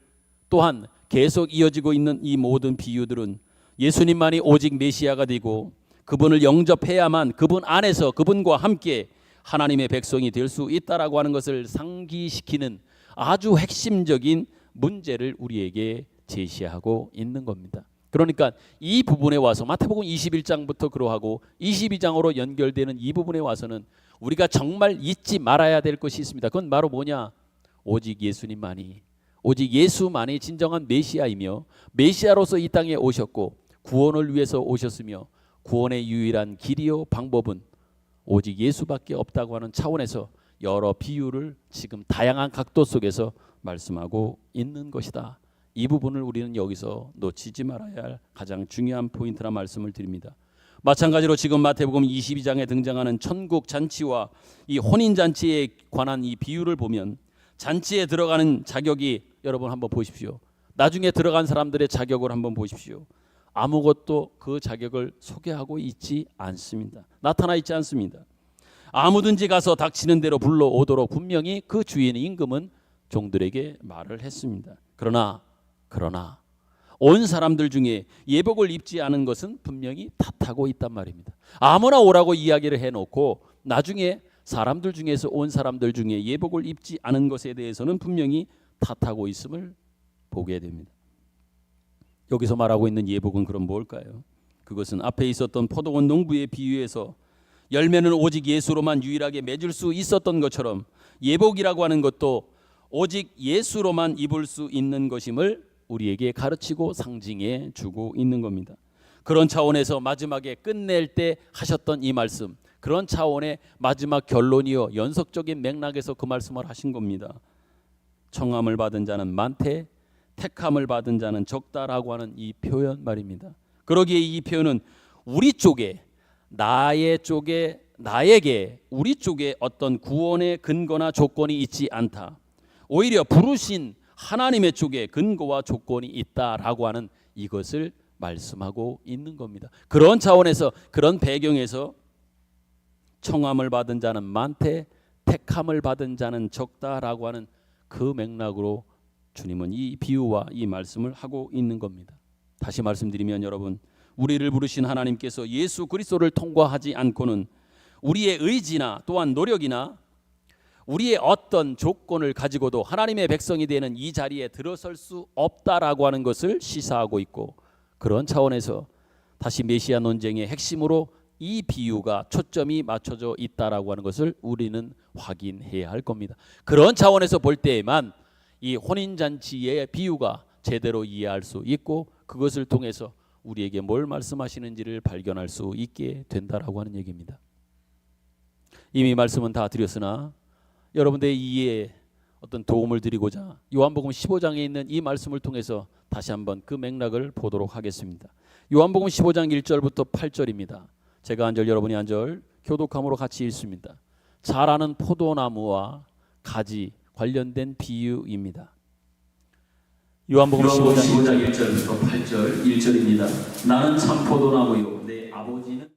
또한 계속 이어지고 있는 이 모든 비유들은 예수님만이 오직 메시아가 되고 그분을 영접해야만 그분 안에서 그분과 함께 하나님의 백성이 될 수 있다라고 하는 것을 상기시키는 아주 핵심적인 문제를 우리에게 제시하고 있는 겁니다. 그러니까 이 부분에 와서 마태복음 21장부터 그러하고 22장으로 연결되는 이 부분에 와서는 우리가 정말 잊지 말아야 될 것이 있습니다. 그건 바로 뭐냐? 오직 예수만이 진정한 메시아이며 메시아로서 이 땅에 오셨고 구원을 위해서 오셨으며 구원의 유일한 길이요 방법은 오직 예수밖에 없다고 하는 차원에서 여러 비유를 지금 다양한 각도 속에서 말씀하고 있는 것이다. 이 부분을 우리는 여기서 놓치지 말아야 할 가장 중요한 포인트라 말씀을 드립니다. 마찬가지로 지금 마태복음 22장에 등장하는 천국 잔치와 이 혼인 잔치에 관한 이 비유를 보면 잔치에 들어가는 자격이 여러분 한번 보십시오. 나중에 들어간 사람들의 자격을 한번 보십시오. 아무것도 그 자격을 소개하고 있지 않습니다. 나타나 있지 않습니다. 아무든지 가서 닥치는 대로 불러오도록 분명히 그 주인 임금은 종들에게 말을 했습니다. 그러나 온 사람들 중에 예복을 입지 않은 것은 분명히 탓하고 있단 말입니다. 아무나 오라고 이야기를 해놓고 나중에 사람들 중에서 온 사람들 중에 예복을 입지 않은 것에 대해서는 분명히 탓하고 있음을 보게 됩니다. 여기서 말하고 있는 예복은 그럼 뭘까요? 그것은 앞에 있었던 포도원 농부의 비유에서 열매는 오직 예수로만 유일하게 맺을 수 있었던 것처럼 예복이라고 하는 것도 오직 예수로만 입을 수 있는 것임을 우리에게 가르치고 상징해 주고 있는 겁니다. 그런 차원에서 마지막에 끝낼 때 하셨던 이 말씀, 그런 차원의 마지막 결론이요 연속적인 맥락에서 그 말씀을 하신 겁니다. 청함을 받은 자는 많되 택함을 받은 자는 적다라고 하는 이 표현 말입니다. 그러기에 이 표현은 우리 쪽에 나에게 우리 쪽에 어떤 구원의 근거나 조건이 있지 않다. 오히려 부르신 하나님의 쪽에 근거와 조건이 있다라고 하는 이것을 말씀하고 있는 겁니다. 그런 차원에서 그런 배경에서 청함을 받은 자는 많되 택함을 받은 자는 적다라고 하는 그 맥락으로 주님은 이 비유와 이 말씀을 하고 있는 겁니다. 다시 말씀드리면 여러분, 우리를 부르신 하나님께서 예수 그리스도를 통과하지 않고는 우리의 의지나 또한 노력이나 우리의 어떤 조건을 가지고도 하나님의 백성이 되는 이 자리에 들어설 수 없다라고 하는 것을 시사하고 있고, 그런 차원에서 다시 메시아 논쟁의 핵심으로 이 비유가 초점이 맞춰져 있다라고 하는 것을 우리는 확인해야 할 겁니다. 그런 차원에서 볼 때에만 이 혼인잔치의 비유가 제대로 이해할 수 있고 그것을 통해서 우리에게 뭘 말씀하시는지를 발견할 수 있게 된다라고 하는 얘기입니다. 이미 말씀은 다 드렸으나 여러분들의 이해에 어떤 도움을 드리고자 요한복음 15장에 있는 이 말씀을 통해서 다시 한번 그 맥락을 보도록 하겠습니다. 요한복음 15장 1절부터 8절입니다. 제가 한 절 여러분이 한 절 교독함으로 같이 읽습니다. 자라는 포도나무와 가지 관련된 비유입니다. 요한복음 15장 1절부터 8절 1절입니다. 나는 참 포도나무요 내 아버지는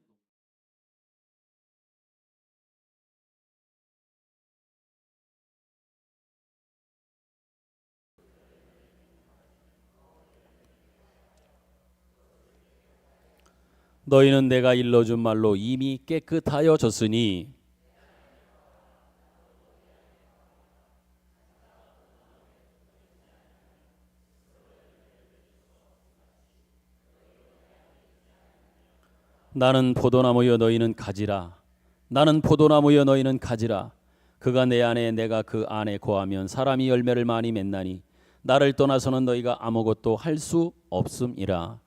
너희는 내가 일러준 말로 이미 깨끗하여졌으니 나는 포도나무여 너희는 가지라. 나는 포도나무여 너희는 가지라. 그가 내 안에 내가 그 안에 거하면 사람이 열매를 많이 맺나니 나를 떠나서는 너희가 아무것도 할 수 없음이라.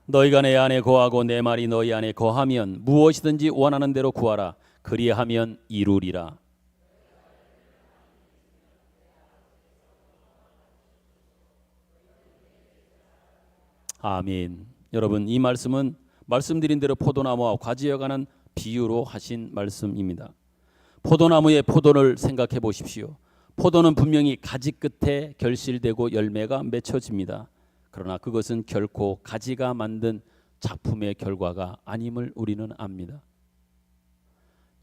너희가 내 안에 거하고 내 말이 너희 안에 거하면 무엇이든지 원하는 대로 구하라. 그리하면 이루리라. 아멘. 여러분, 이 말씀은 말씀드린 대로 포도나무와 과지에 관한 비유로 하신 말씀입니다. 포도나무의 포도를 생각해 보십시오. 포도는 분명히 가지 끝에 결실되고 열매가 맺혀집니다. 그러나 그것은 결코 가지가 만든 작품의 결과가 아님을 우리는 압니다.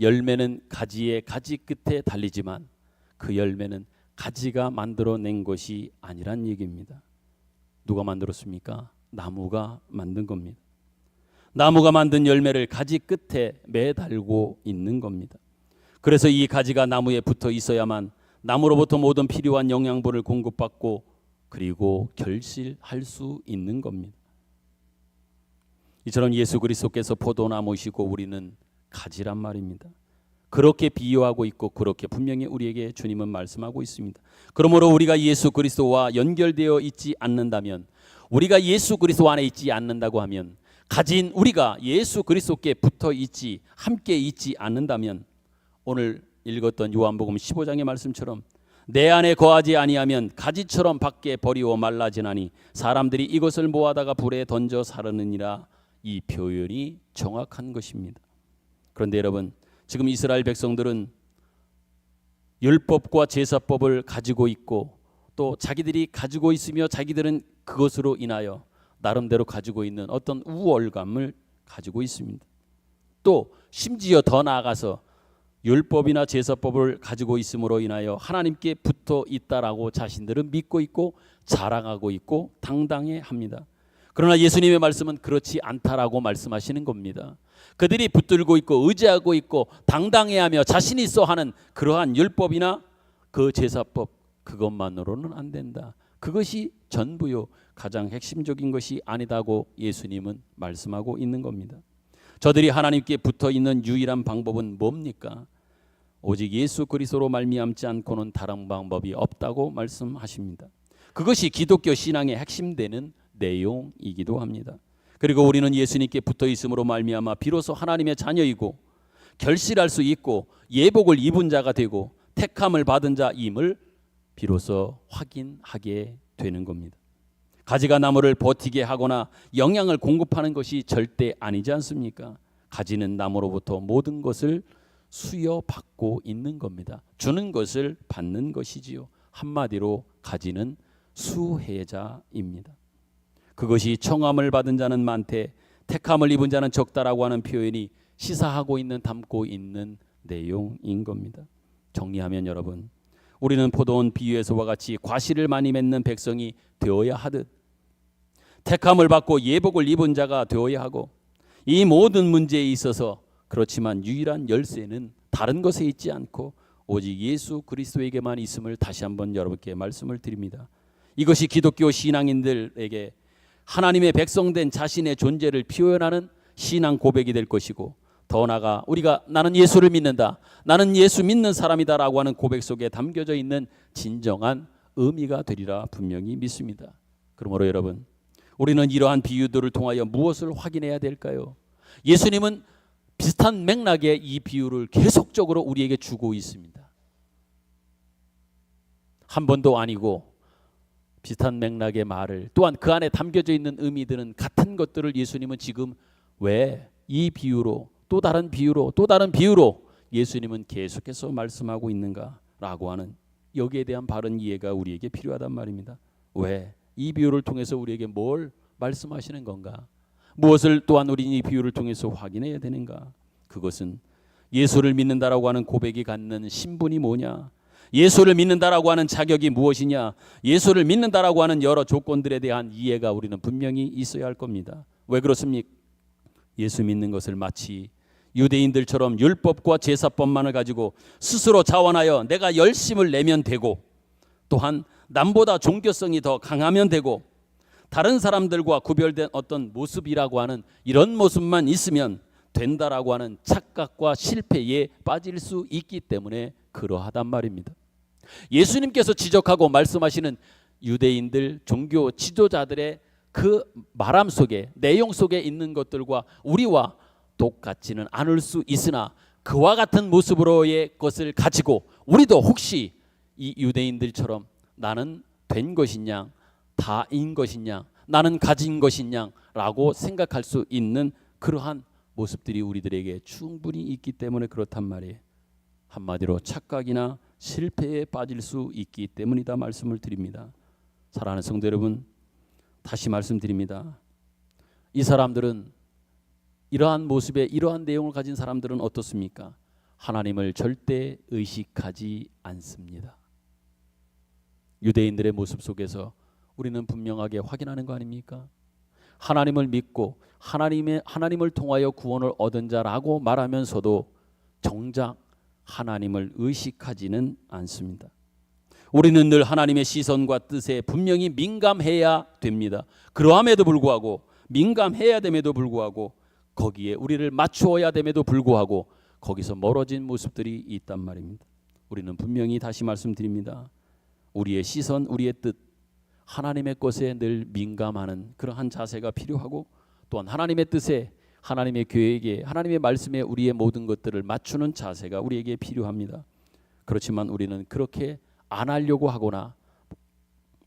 열매는 가지의 가지 끝에 달리지만 그 열매는 가지가 만들어낸 것이 아니란 얘기입니다. 누가 만들었습니까? 나무가 만든 겁니다. 나무가 만든 열매를 가지 끝에 매달고 있는 겁니다. 그래서 이 가지가 나무에 붙어 있어야만 나무로부터 모든 필요한 영양분을 공급받고 그리고 결실할 수 있는 겁니다. 이처럼 예수 그리스도께서 포도나무시고 우리는 가지란 말입니다. 그렇게 비유하고 있고 그렇게 분명히 우리에게 주님은 말씀하고 있습니다. 그러므로 우리가 예수 그리스도와 연결되어 있지 않는다면, 우리가 예수 그리스도 안에 있지 않는다고 하면, 가진 우리가 예수 그리스도께 붙어 있지, 함께 있지 않는다면, 오늘 읽었던 요한복음 15장의 말씀처럼 내 안에 거하지 아니하면 가지처럼 밖에 버리고 말라지나니 사람들이 이것을 모아다가 불에 던져 사르느니라. 이 표현이 정확한 것입니다. 그런데 여러분, 지금 이스라엘 백성들은 율법과 제사법을 가지고 있고 또 자기들이 가지고 있으며 자기들은 그것으로 인하여 나름대로 가지고 있는 어떤 우월감을 가지고 있습니다. 또 심지어 더 나아가서 율법이나 제사법을 가지고 있음으로 인하여 하나님께 붙어 있다라고 자신들은 믿고 있고 자랑하고 있고 당당해합니다. 그러나 예수님의 말씀은 그렇지 않다라고 말씀하시는 겁니다. 그들이 붙들고 있고 의지하고 있고 당당해하며 자신 있어 하는 그러한 율법이나 그 제사법, 그것만으로는 안 된다. 그것이 전부요, 가장 핵심적인 것이 아니다고 예수님은 말씀하고 있는 겁니다. 저들이 하나님께 붙어 있는 유일한 방법은 뭡니까? 오직 예수 그리스도로 말미암지 않고는 다른 방법이 없다고 말씀하십니다. 그것이 기독교 신앙의 핵심되는 내용이기도 합니다. 그리고 우리는 예수님께 붙어 있음으로 말미암아 비로소 하나님의 자녀이고 결실할 수 있고 예복을 입은 자가 되고 택함을 받은 자임을 비로소 확인하게 되는 겁니다. 가지가 나무를 버티게 하거나 영양을 공급하는 것이 절대 아니지 않습니까? 가지는 나무로부터 모든 것을 수여받고 있는 겁니다. 주는 것을 받는 것이지요. 한마디로 가지는 수혜자입니다. 그것이 청함을 받은 자는 많되 택함을 입은 자는 적다라고 하는 표현이 시사하고 있는, 담고 있는 내용인 겁니다. 정리하면 여러분, 우리는 포도원 비유에서와 같이 과실을 많이 맺는 백성이 되어야 하듯 택함을 받고 예복을 입은 자가 되어야 하고, 이 모든 문제에 있어서 그렇지만 유일한 열쇠는 다른 것에 있지 않고 오직 예수 그리스도에게만 있음을 다시 한번 여러분께 말씀을 드립니다. 이것이 기독교 신앙인들에게 하나님의 백성된 자신의 존재를 표현하는 신앙 고백이 될 것이고, 더 나아가 우리가 나는 예수를 믿는다, 나는 예수 믿는 사람이다라고 하는 고백 속에 담겨져 있는 진정한 의미가 되리라 분명히 믿습니다. 그러므로 여러분, 우리는 이러한 비유들을 통하여 무엇을 확인해야 될까요? 예수님은 비슷한 맥락의 이 비유를 계속적으로 우리에게 주고 있습니다. 한 번도 아니고 비슷한 맥락의 말을, 또한 그 안에 담겨져 있는 의미들은 같은 것들을 예수님은 지금 왜 이 비유로 또 다른 비유로 또 다른 비유로 예수님은 계속해서 말씀하고 있는가라고 하는, 여기에 대한 바른 이해가 우리에게 필요하단 말입니다. 왜 이 비유를 통해서 우리에게 뭘 말씀하시는 건가? 무엇을 또한 우리는 이 비유를 통해서 확인해야 되는가? 그것은 예수를 믿는다라고 하는 고백이 갖는 신분이 뭐냐? 예수를 믿는다라고 하는 자격이 무엇이냐? 예수를 믿는다라고 하는 여러 조건들에 대한 이해가 우리는 분명히 있어야 할 겁니다. 왜 그렇습니까? 예수 믿는 것을 마치 유대인들처럼 율법과 제사법만을 가지고 스스로 자원하여 내가 열심을 내면 되고, 또한 남보다 종교성이 더 강하면 되고, 다른 사람들과 구별된 어떤 모습이라고 하는 이런 모습만 있으면 된다라고 하는 착각과 실패에 빠질 수 있기 때문에 그러하단 말입니다. 예수님께서 지적하고 말씀하시는 유대인들 종교 지도자들의 그 말함 속에 내용 속에 있는 것들과 우리와 똑같지는 않을 수 있으나 그와 같은 모습으로의 것을 가지고 우리도 혹시 이 유대인들처럼 나는 된 것이냐 다인 것이냐 나는 가진 것이냐 라고 생각할 수 있는 그러한 모습들이 우리들에게 충분히 있기 때문에 그렇단 말이에요. 한마디로 착각이나 실패에 빠질 수 있기 때문이다 말씀을 드립니다. 사랑하는 성도 여러분, 다시 말씀드립니다. 이 사람들은 이러한 모습에 이러한 내용을 가진 사람들은 어떻습니까? 하나님을 절대 의식하지 않습니다. 유대인들의 모습 속에서 우리는 분명하게 확인하는 거 아닙니까? 하나님을 믿고 하나님을 통하여 구원을 얻은 자라고 말하면서도 정작 하나님을 의식하지는 않습니다. 우리는 늘 하나님의 시선과 뜻에 분명히 민감해야 됩니다. 그러함에도 불구하고 민감해야 됨에도 불구하고 거기에 우리를 맞추어야 됨에도 불구하고 거기서 멀어진 모습들이 있단 말입니다. 우리는 분명히 다시 말씀드립니다. 우리의 시선, 우리의 뜻, 하나님의 것에 늘 민감하는 그러한 자세가 필요하고 또한 하나님의 뜻에 하나님의 계획에 하나님의 말씀에 우리의 모든 것들을 맞추는 자세가 우리에게 필요합니다. 그렇지만 우리는 그렇게 안 하려고 하거나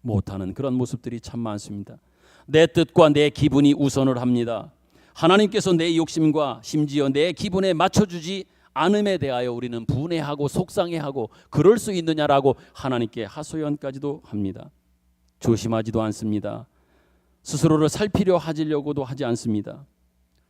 못하는 그런 모습들이 참 많습니다. 내 뜻과 내 기분이 우선을 합니다. 하나님께서 내 욕심과 심지어 내 기분에 맞춰주지 않음에 대하여 우리는 분해하고 속상해하고 그럴 수 있느냐라고 하나님께 하소연까지도 합니다. 조심하지도 않습니다. 스스로를 살피려 하려고도 하지 않습니다.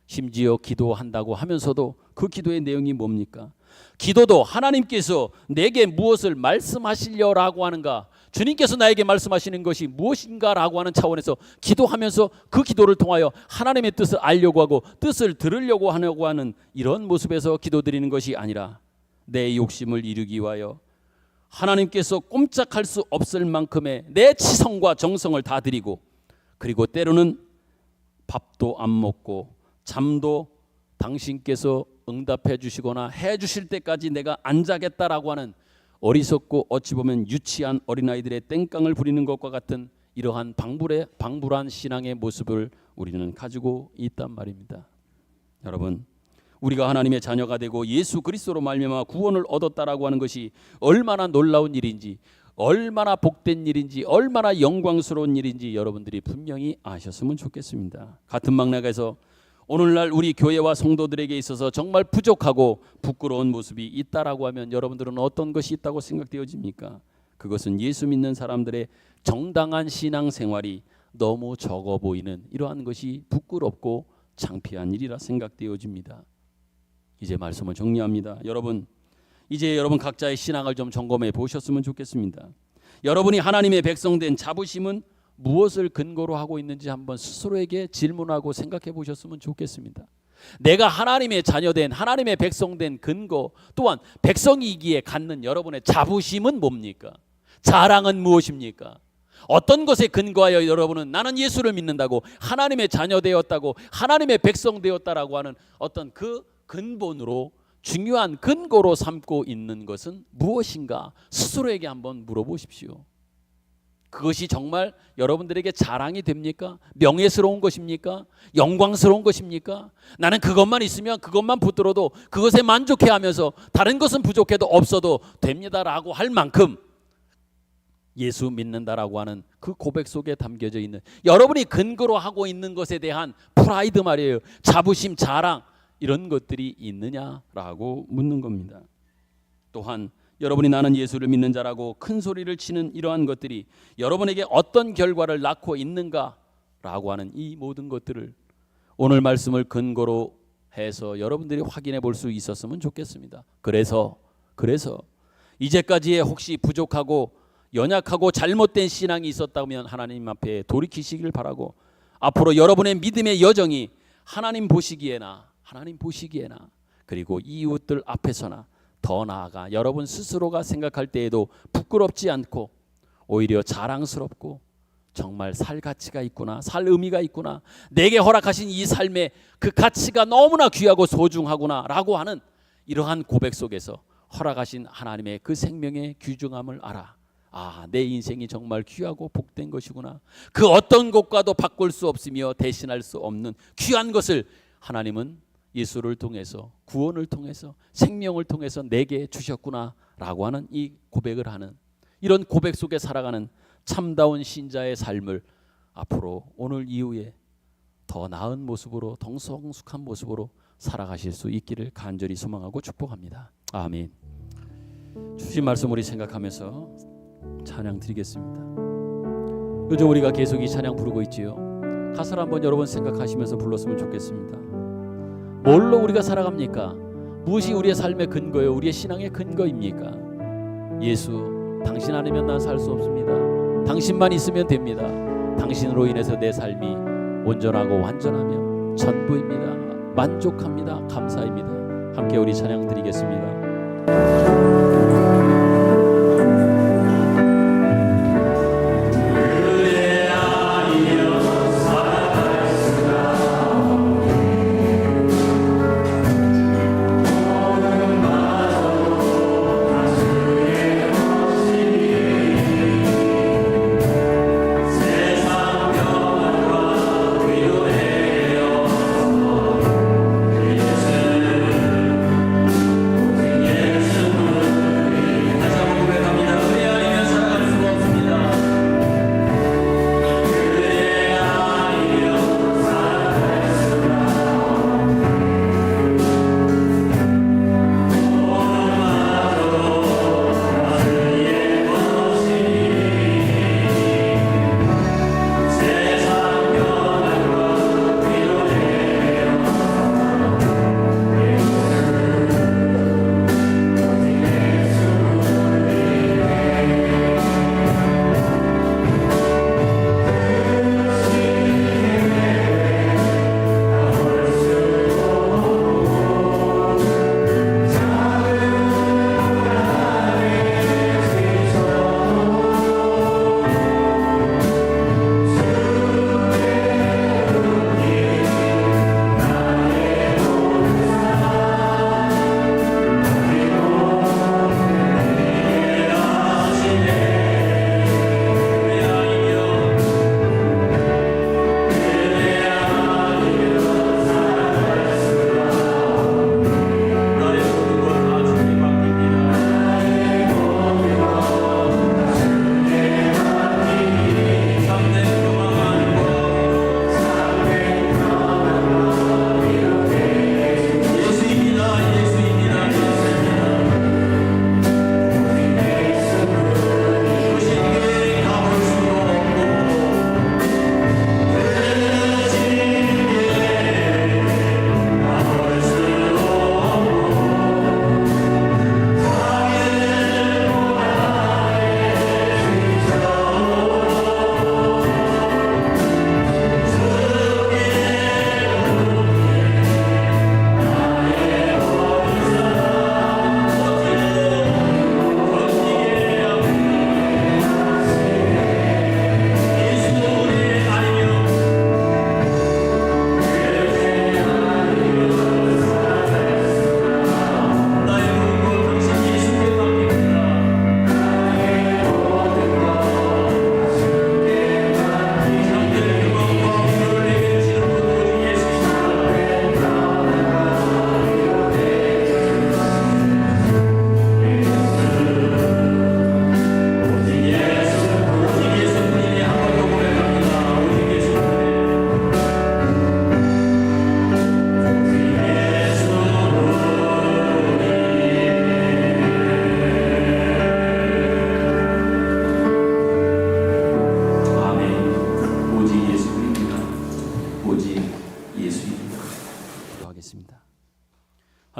심지어 기도한다고 하면서도 그 기도의 내용이 뭡니까? 기도도 하나님께서 내게 무엇을 말씀하시려라고 하는가, 주님께서 나에게 말씀하시는 것이 무엇인가라고 하는 차원에서 기도하면서 그 기도를 통하여 하나님의 뜻을 알려고 하고 뜻을 들으려고 하는 이런 모습에서 기도드리는 것이 아니라 내 욕심을 이루기 위하여 하나님께서 꼼짝할 수 없을 만큼의 내 치성과 정성을 다 드리고 그리고 때로는 밥도 안 먹고 잠도 당신께서 응답해 주시거나 해 주실 때까지 내가 안 자겠다라고 하는 어리석고 어찌 보면 유치한 어린아이들의 땡깡을 부리는 것과 같은 이러한 방불한 신앙의 모습을 우리는 가지고 있단 말입니다. 여러분, 우리가 하나님의 자녀가 되고 예수 그리스도로 말미암아 구원을 얻었다라고 하는 것이 얼마나 놀라운 일인지, 얼마나 복된 일인지, 얼마나 영광스러운 일인지 여러분들이 분명히 아셨으면 좋겠습니다. 같은 맥락에서 오늘날 우리 교회와 성도들에게 있어서 정말 부족하고 부끄러운 모습이 있다라고 하면 여러분들은 어떤 것이 있다고 생각되어집니까? 그것은 예수 믿는 사람들의 정당한 신앙생활이 너무 적어 보이는 이러한 것이 부끄럽고 창피한 일이라 생각되어집니다. 이제 말씀을 정리합니다. 여러분, 이제 여러분 각자의 신앙을 좀 점검해 보셨으면 좋겠습니다. 여러분이 하나님의 백성된 자부심은 무엇을 근거로 하고 있는지 한번 스스로에게 질문하고 생각해 보셨으면 좋겠습니다. 내가 하나님의 자녀된 하나님의 백성된 근거 또한 백성이기에 갖는 여러분의 자부심은 뭡니까? 자랑은 무엇입니까? 어떤 것에 근거하여 여러분은 나는 예수를 믿는다고 하나님의 자녀 되었다고 하나님의 백성 되었다라고 하는 어떤 그 근본으로 중요한 근거로 삼고 있는 것은 무엇인가 스스로에게 한번 물어보십시오. 그것이 정말 여러분들에게 자랑이 됩니까? 명예스러운 것입니까? 영광스러운 것입니까? 나는 그것만 있으면 그것만 붙들어도 그것에 만족해하면서 다른 것은 부족해도 없어도 됩니다라고 할 만큼 예수 믿는다라고 하는 그 고백 속에 담겨져 있는 여러분이 근거로 하고 있는 것에 대한 프라이드 말이에요. 자부심, 자랑 이런 것들이 있느냐라고 묻는 겁니다. 또한 여러분이 나는 예수를 믿는 자라고 큰 소리를 치는 이러한 것들이 여러분에게 어떤 결과를 낳고 있는가라고 하는 이 모든 것들을 오늘 말씀을 근거로 해서 여러분들이 확인해 볼 수 있었으면 좋겠습니다. 그래서 이제까지의 혹시 부족하고 연약하고 잘못된 신앙이 있었다면 하나님 앞에 돌이키시길 바라고 앞으로 여러분의 믿음의 여정이 하나님 보시기에나 그리고 이웃들 앞에서나 더 나아가 여러분 스스로가 생각할 때에도 부끄럽지 않고 오히려 자랑스럽고 정말 살 가치가 있구나, 살 의미가 있구나, 내게 허락하신 이 삶의 그 가치가 너무나 귀하고 소중하구나 라고 하는 이러한 고백 속에서 허락하신 하나님의 그 생명의 귀중함을 알아 아, 내 인생이 정말 귀하고 복된 것이구나. 그 어떤 것과도 바꿀 수 없으며 대신할 수 없는 귀한 것을 하나님은 예수를 통해서, 구원을 통해서, 생명을 통해서 내게 주셨구나 라고 하는 이 고백을 하는, 이런 고백 속에 살아가는 참다운 신자의 삶을 앞으로 오늘 이후에 더 나은 모습으로, 더 성숙한 모습으로 살아가실 수 있기를 간절히 소망하고 축복합니다. 아멘. 주신 말씀 우리 생각하면서 찬양 드리겠습니다. 요즘 우리가 계속 이 찬양 부르고 있지요. 가사를 한번 여러분 생각하시면서 불렀으면 좋겠습니다. 뭘로 우리가 살아갑니까? 무엇이 우리의 삶의 근거예요? 우리의 신앙의 근거입니까? 예수, 당신 아니면 난 살 수 없습니다. 당신만 있으면 됩니다. 당신으로 인해서 내 삶이 온전하고 완전하며 전부입니다. 만족합니다. 감사입니다. 함께 우리 찬양 드리겠습니다.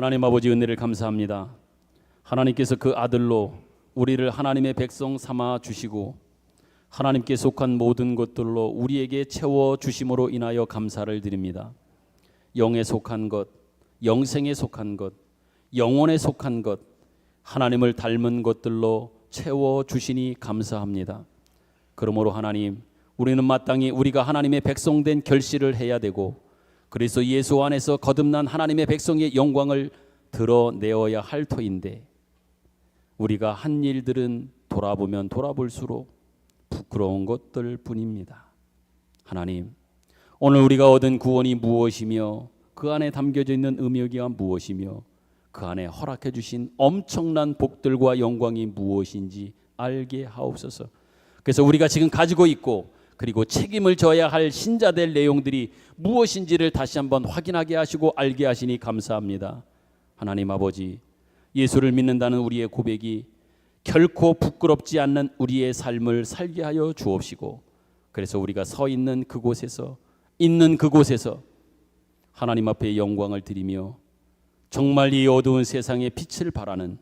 하나님 아버지 은혜를 감사합니다. 하나님께서 그 아들로 우리를 하나님의 백성 삼아 주시고 하나님께 속한 모든 것들로 우리에게 채워 주심으로 인하여 감사를 드립니다. 영에 속한 것, 영생에 속한 것, 영혼에 속한 것, 하나님을 닮은 것들로 채워 주시니 감사합니다. 그러므로 하나님, 우리는 마땅히 우리가 하나님의 백성된 결실을 해야 되고 그래서 예수 안에서 거듭난 하나님의 백성의 영광을 드러내어야 할 터인데 우리가 한 일들은 돌아보면 돌아볼수록 부끄러운 것들 뿐입니다. 하나님, 오늘 우리가 얻은 구원이 무엇이며 그 안에 담겨져 있는 의미가 무엇이며 그 안에 허락해 주신 엄청난 복들과 영광이 무엇인지 알게 하옵소서. 그래서 우리가 지금 가지고 있고 그리고 책임을 져야 할 신자될 내용들이 무엇인지를 다시 한번 확인하게 하시고 알게 하시니 감사합니다. 하나님 아버지, 예수를 믿는다는 우리의 고백이 결코 부끄럽지 않는 우리의 삶을 살게 하여 주옵시고, 그래서 우리가 서 있는 그곳에서 하나님 앞에 영광을 드리며 정말 이 어두운 세상에 빛을 발하는,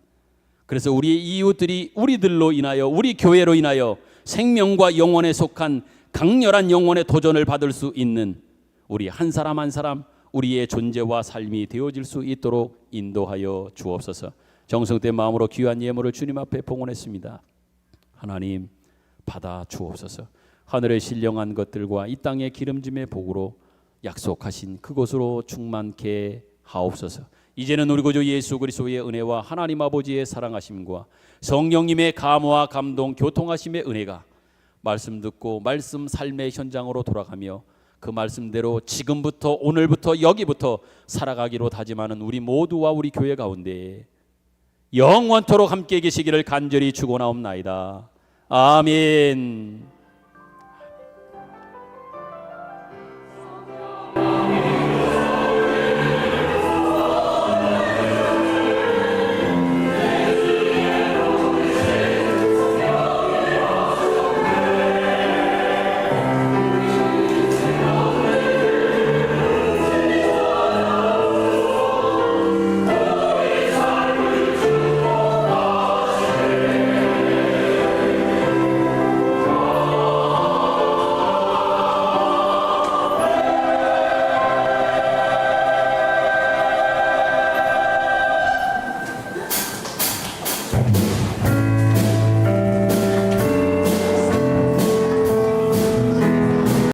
그래서 우리의 이웃들이 우리들로 인하여 우리 교회로 인하여 생명과 영혼에 속한 강렬한 영혼의 도전을 받을 수 있는 우리 한 사람 한 사람 우리의 존재와 삶이 되어질 수 있도록 인도하여 주옵소서. 정성된 마음으로 귀한 예물을 주님 앞에 봉헌했습니다. 하나님 받아 주옵소서. 하늘의 신령한 것들과 이 땅의 기름짐의 복으로 약속하신 그곳으로 충만케 하옵소서. 이제는 우리 구주 예수 그리스도의 은혜와 하나님 아버지의 사랑하심과 성령님의 감화와 감동 교통하심의 은혜가 말씀 듣고 말씀 삶의 현장으로 돌아가며 그 말씀대로 지금부터 오늘부터 여기부터 살아가기로 다짐하는 우리 모두와 우리 교회 가운데 영원토록 함께 계시기를 간절히 축원하옵나이다. 아멘.